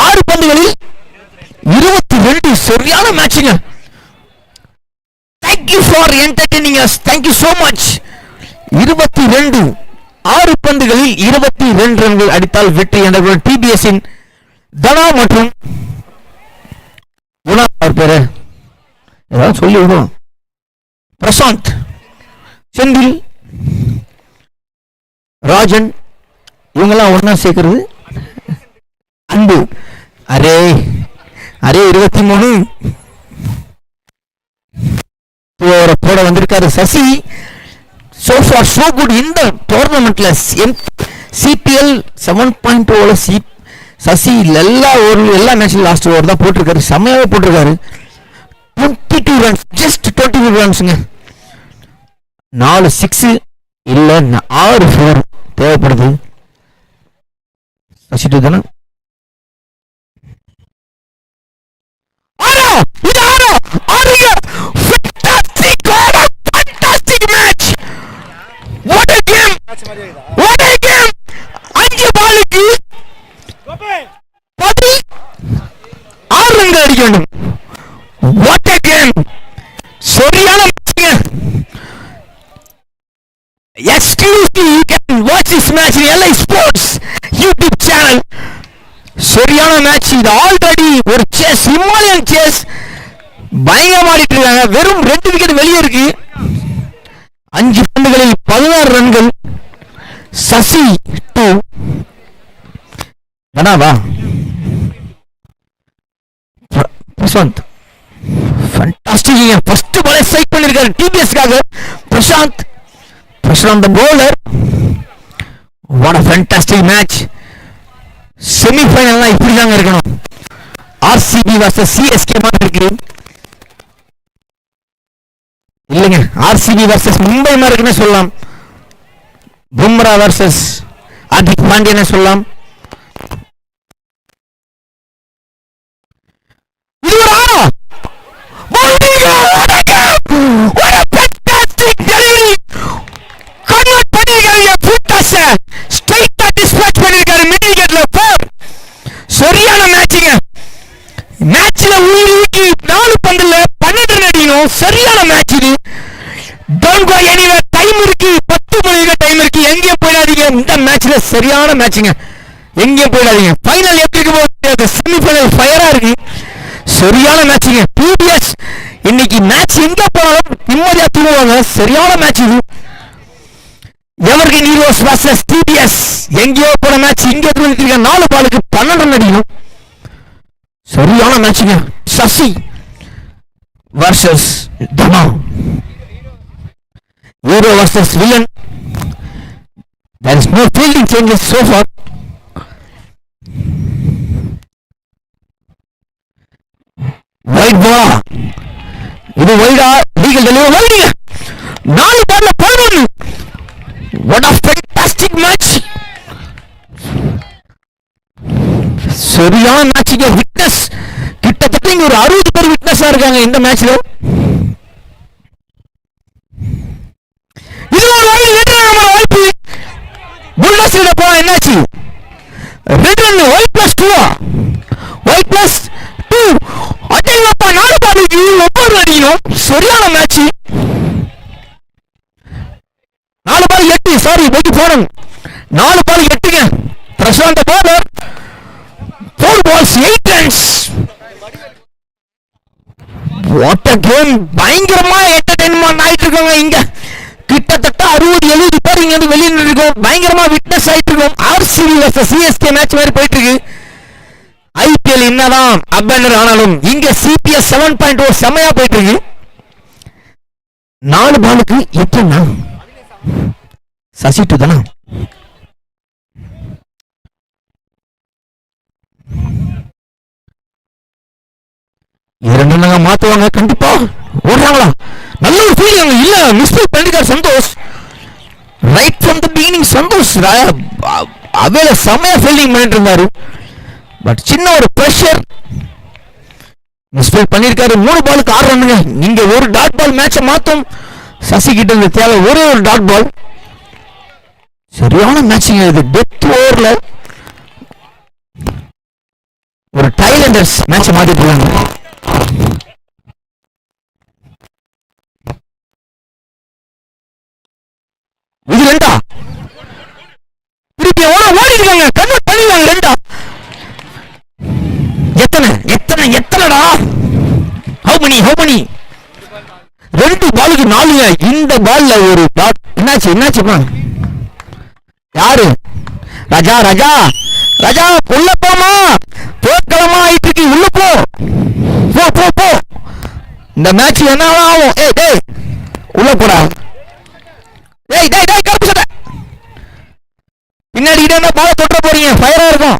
6 பந்துகளில் 22. சரியான மேட்ச்ங்க. thank you for entertaining us. thank you so much. 22 6 பந்துகளில் 22 ரன்கள் அடித்தால் வெற்றி என்ற டிபிஎஸ் இன் தனா மற்றும் குணா பேரு ஏதாவது சொல்லி விடும். பிரசாந்த் செந்தில் ராஜன் இவங்கெல்லாம் ஒன்னா சேர்க்கிறது அன்பு. அரே 23 போட வந்திருக்காரு Sasi. so far so good இந்த டோர்னமெண்ட்ல சிபிஎல் 7.0 சசி எல்லா மேட்ச்ல லாஸ்ட் ஓவர் தான் போட்டிருக்காரு. செம்மையாவே போட்டிருக்காரு. 22 ரன்ஸ் ஜஸ்ட் 22 ரன்ஸ்ங்க. 4 6 இல்ல 6 4 தேவைப்படுது. சசி தானே Exclusively, you can watch this match in LA Sports YouTube channel. சரியான மேட்ச் இது. ஆல்ரெடி ஒரு சேஸ், ஹிமாலயன் சேஸ் பயங்கரமா ஆடிட்டு இருக்காங்க. வெறும் 2 விக்கெட் வெளியே இருக்கு. 5 பந்துகளில் 16 ரன்கள். சசி 2 வா பிரசாந்த் ஃபேண்டாஸ்டிக். ஃபர்ஸ்ட் பாலை ஸ்ட்ரைக் பண்ணிருக்காரு டிபிஎஸ்காக Prashanth. Prashanth bowler. What a fantastic match. செமிஃபைனல்னா இப்படி தாங்க இருக்கணும். ஆர்சிபி vs சிஎஸ்கே மாதிரி இருக்கு இல்லைங்க. ஆர்சிபி vs மும்பை மாதிரி இருக்குன்னு சொல்லலாம். பும்ரா vs ஹார்திக் பாண்டியன்னு சொல்லலாம். இது ஒரு ஆடா. சரியான மேட்சிங்க. மேட்ச்ல ஊருக்கு 4 பந்துல 12 ரன் அடிக்கணும். சரியான மேட்ச் இது. Don't go anywhere. டைம் இருக்கு, 10 மணிக்கு டைம் இருக்கு. எங்கேயும் போயிடாதீங்க. இந்த மேட்ச்ல சரியான மேட்சிங்க. எங்கேயும் போயிடாதீங்க. ஃபைனல் எப்படி இருக்கு போகுது? செமிஃபைனல் ஃபயரா இருக்கு. சரியான மேட்சிங்க. டிபிஎஸ் இன்னைக்கு மேட்ச் எங்க போனாலும் நிம்மதியா தூங்குவாங்க. சரியான மேட்ச் இது. Evergreen heroes vs DPS. எங்கேயோ போன மேட்ச் இங்கே தூங்கிட்டு 4 பாலுக்கு 12 ரன் அடிக்கணும். சரியான மேட்சிங்க. Sasi vs Thama. Hero vs villain. There is no fielding changes so far. Wide ball. இது வைடா. Legal delivery வைடுங்க. 4 பால்ல 11. What a fantastic match. சரியான மேட்சிங்க. விட்னஸ் கிட்டத்தட்ட இங்க ஒரு 60 பேர் விட்னஸா இருக்காங்க இந்த மேட்ச்ல. இது ஒரு வாய்ப்பு. புல்டோசர்ல போனா என்னாச்சு? 2 run. White plus 2. White plus 2. அடேங்கப்பா 4 பாலுக்கு 9 ரன் அடிக்கணும். சரியான மேட்ச். 4 பால் 8. சாரி வெட்டி போனோம். 4 பால் 8ங்க. Prashanth bowler. 4 balls 8 runs. What a game. பயங்கரமா என்டர்டெயின்மென்ட் ஆயிட்டு இருக்காங்க இங்க. கிட்டத்தட்ட 60-70 பேர் இங்க வந்து வெளியில இருக்கோம். பயங்கரமா விட்னஸ் ஆயிட்டு இருக்கோம். ஆர்சிபி vs சிஎஸ்கே மேட்ச் மாதிரி போயிட்டு இருக்கு. ஐபிஎல் என்னதான் அப்பனர் ஆனாலும் இங்க சிபிஎஸ் 7.0 செமையா போயிட்டு இருக்கு. 4 பாலுக்கு 8 ரன். சசி 2 தானா? இரண்டு மாத்துவாங்க கண்டிப்பா. ஓடுறாங்களா? நல்ல ஒரு ஃபீலிங் இல்ல. மிஸ்டேக் பண்ணிருக்கார் Santhosh. Right from the beginning Santhosh அவேல செமையா ஃபீல்டிங் பண்ணிட்டு இருந்தாரு. பட் சின்ன ஒரு பிரஷர் மிஸ்டேக் பண்ணிருக்காரு. 3 பாலுக்கு 6 ரன்னுங்க. நீங்க ஒரு டாட் பால் மேட்சை மாத்தும். சசி கிட்ட இருந்து தேவை ஒரே ஒரு டாட் பால். சரியான மேட்சிங் இது. டெத் ஓவர்ல ஒரு டைலண்டர்ஸ் மேட்சை மாத்திட்டு இருக்காங்க. இது 2. திருப்பி ஓடி இருக்காங்க. கன்வெர்ட் பண்ணிடுவாங்க 2. எத்தனைடா? ஹவு மணி 2 பாலுக்கு 4ங்க. இந்த பால்ல ஒரு டாட். என்னாச்சுமா? யாரு? ராஜா உள்ள போமா. போர்க்களமா ஆயிட்டு இருக்கு. உள்ள போ. இந்த மேட்ச் என்ன ஆகும்? டேய் உள்ள போடா. டேய் கருப்பு சட்டை. பின்னாடி கிட்ட பால தொட்ட போறீங்க. ஃபயரா இருக்கும்.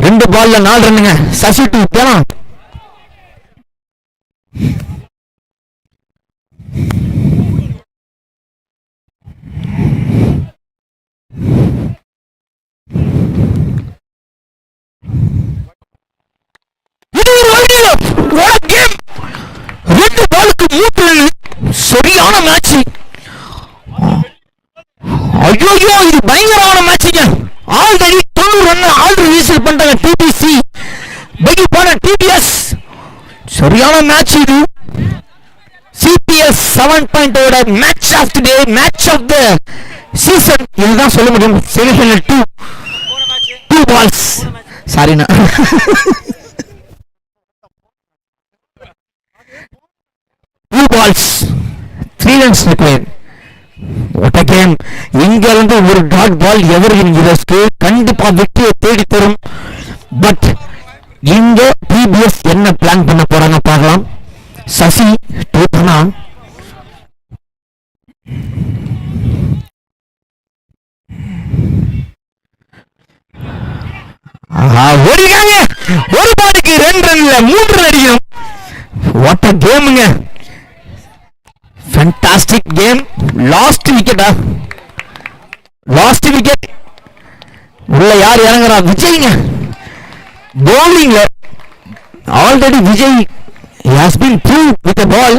2 பால்ல 4 ரன்னுங்க. சசி 2 போலாம். சரியான மேட்ச். ஐயோ இது பயங்கரமான மேட்சிங்க. ஆல்ரெடி 90 ரன் ஆல்ரெடி வீசல் பண்றாங்க டிபிசி. பகி போன டிபிஎஸ். சரியான மேட்ச் இது. CBS 7.0 match of the day, match of the season இதுதான் சொல்ல முடியும். செமிஃபைனல் 2 balls சாரிண்ணா. Two balls 3 runs required. What a game. இங்க இருந்து ஒரு டாட் பால் எவர்வின் ஹீரோஸ்க்கு கண்டிப்பா வெற்றியை தேடி தரும். பட் இங்க டிபிஎஸ் என்ன பிளான் பண்ண போறாங்க பார்க்கலாம். சசி டூனா ஓடிக்காங்க. ஒரு பாலுக்கு 2 ரன்ல 3 ரன் அடிக்கணும். வாட் அ கேமுங்க. Fantastic game. லாஸ்ட் விக்கெட்டா? Last wicket. உள்ள யார் இறங்குறா? விஜய்ங்க bowlingல. ஆல்ரெடி Vijay has been proved with the ball.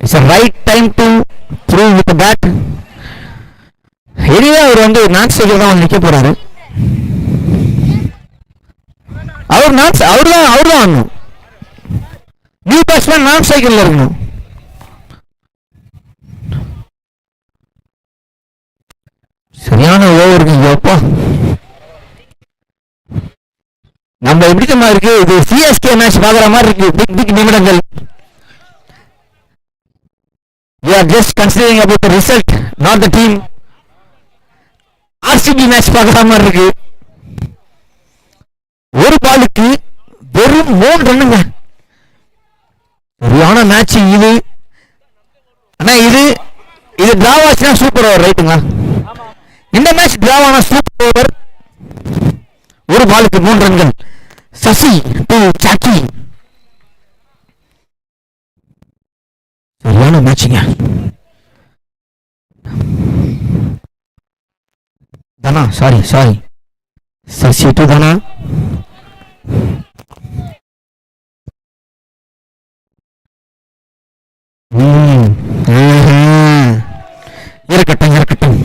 It's a right time to prove with the bat. Anyway அவர் வந்து நான் சைக்கிள் தான் நிற்க போறாரு. அவர் தான் வரணும். நியூ பேட்ஸ்மேன் நான் சைக்கிள்ல இருக்கணும். சரியான ஓவருக்கு அப்பா. நம்ம எப்படி தெரியுமா இருக்கு, இது சிஎஸ்கே மேட்ச் பாக்குற மாதிரி இருக்கு. பிக் பிக் நிமிடங்கள். We are just considering about the result, not the team. RCB match பாக்குற மாதிரி இருக்கு. ஒரு பாலுக்கு வெறும் 3 ரன்னுங்க. சரியான மேட்ச் இது. ஆனா இது டிராவாச்சுனா சூப்பர் ஓவர் ரைட்டுங்க. இந்த மேட்ச் டிராவானா சூப்பர் ஓவர். ஒரு பாலுக்கு 3 ரன்கள். சசி டு சாக்கி. சரியான மேட்சுங்க. தனா சாரி சசி டு தனா. இருக்கட்டும்.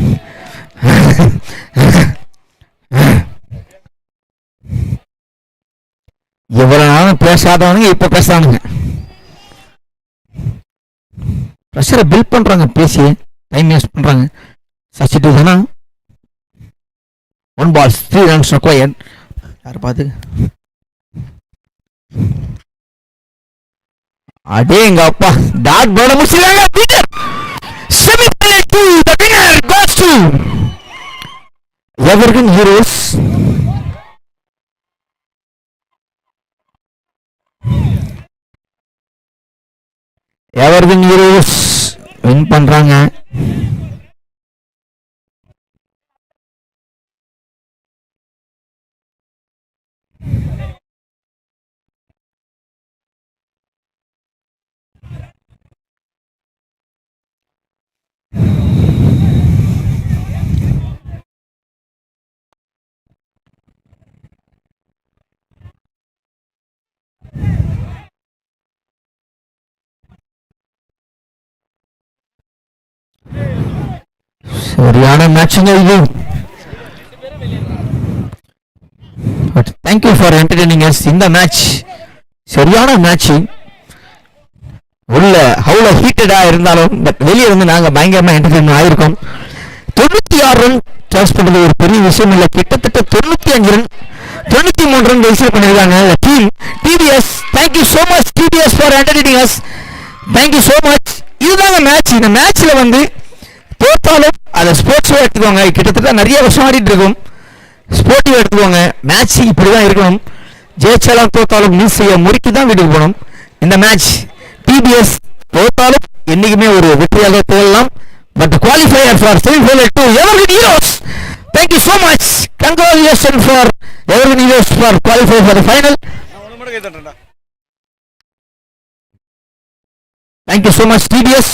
எவ்வளவு நாளும் பேசாதவனுங்க இப்ப பேசானுங்க. ப்ரெஷரை பில்ட் பண்றாங்க, பேசி டைம் வேஸ்ட் பண்றாங்க. Sasi to Dhana. 1 ball 3 runs required. யார் பாத்து அடேங்க அப்பா. டாட் போட முடிச்சாங்க. Wicket. Semi-final 2 the winner goes to Evergreen Heroes. Evergreen Heroes win பண்றாங்க. சரியான மேட்சுங்க இது. But thank you for entertaining as. இந்த மேட்ச் சரியான மேட்ச். உள்ள அவ்வளோ ஹீட்டடா இருந்தாலும் பட் வெளியே வந்து நாங்கள் பயங்கரமா என்டர்டெயின் ஆயிருக்கோம். 96 ரன் சார்ஜ் பண்றது ஒரு பெரிய விஷயம் இல்லை. கிட்டத்தட்ட 95 ரன் 93 ரன் ரிசீவ் பண்ணிருக்காங்க team DPS. Thank you so much DPS for entertaining us. Thank you so much. இதுதாங்க மேட்ச். இந்த மேட்ச்ல வந்து தோத்தாலும் அதை ஸ்போர்ட்ஸாக எடுத்துக்கோங்க. கிட்டத்தட்ட நிறைய வருஷம் ஆடிட்டு இருக்கும். ஸ்போர்ட்டிவ் எடுத்துக்கோங்க. மேட்ச் இப்படிதான் இருக்கணும். ஜெயிச்சாலும் தோத்தாலும் மிஸ் செய்ய முறுக்கி தான் வீட்டுக்கு போகணும். இந்த மேட்ச் டிபிஎஸ் தோத்தாலும் என்னைக்குமே ஒரு வெற்றியாக தேடலாம். But qualifier for semi-final 2 Evergreen Heroes. Thank you so much. Congratulations for Evergreen Heroes for qualify for the final. Thank you so much TBS.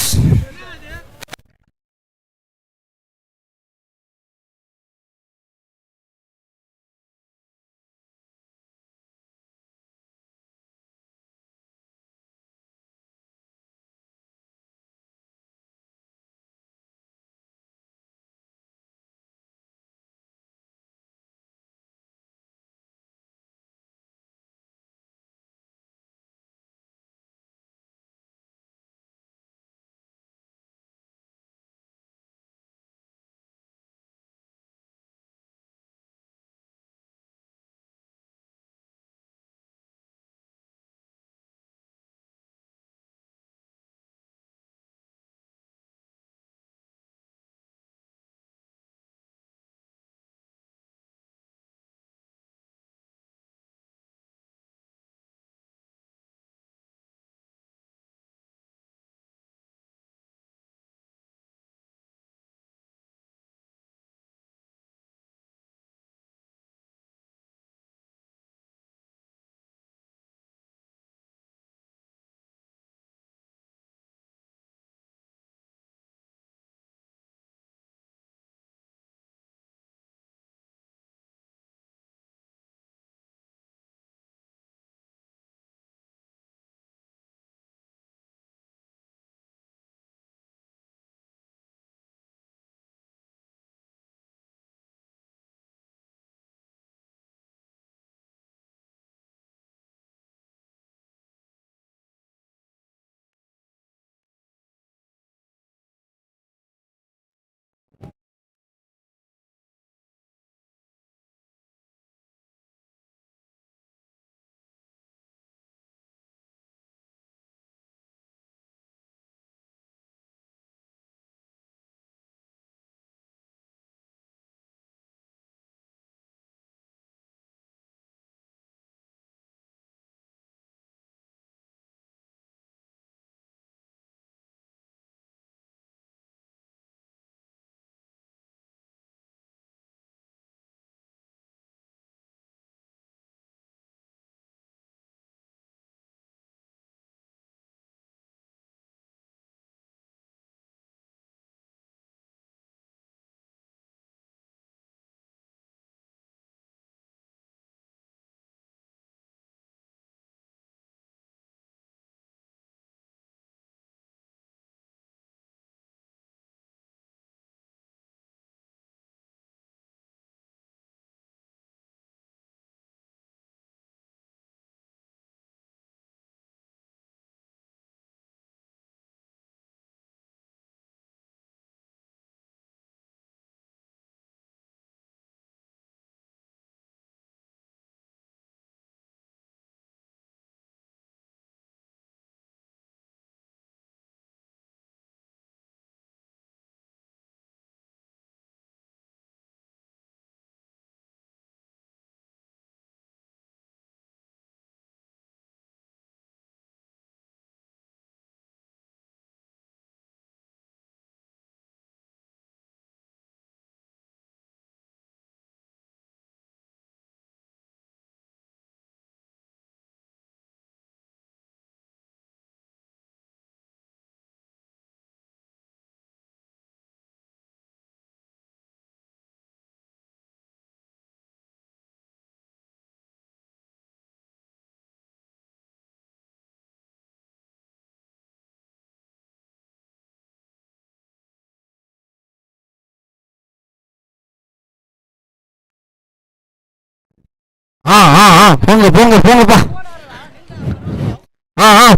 போங்க போங்க போங்கப்பா.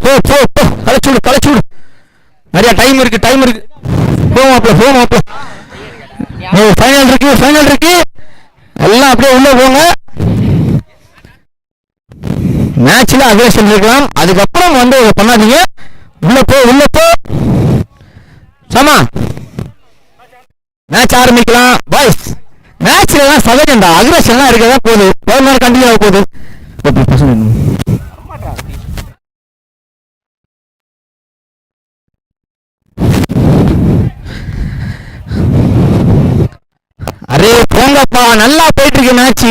போ போ போ, களைச்சு விடு. நிறைய டைம் இருக்கு. போமாப்ல. ஃபைனல் இருக்கு. எல்லாம் அப்படியே உள்ள போங்க. மேட்ச்ல அக்ரஷன் இருக்கலாம், அதுக்கப்புறம் வந்து பண்ணாதீங்க. உள்ள போ. சமா மேட்ச் ஆரம்பிக்கலாம் பாய்ஸ். மேட்ச்ல எல்லாம் சதகண்டா அக்ரஷன்லாம் இருக்கதான் போகுது. ஒரு நேரம் கண்டினியூ ஆக போகுது. அரே போங்கப்பா, நல்லா போயிட்டு இருக்கு மேட்ச்.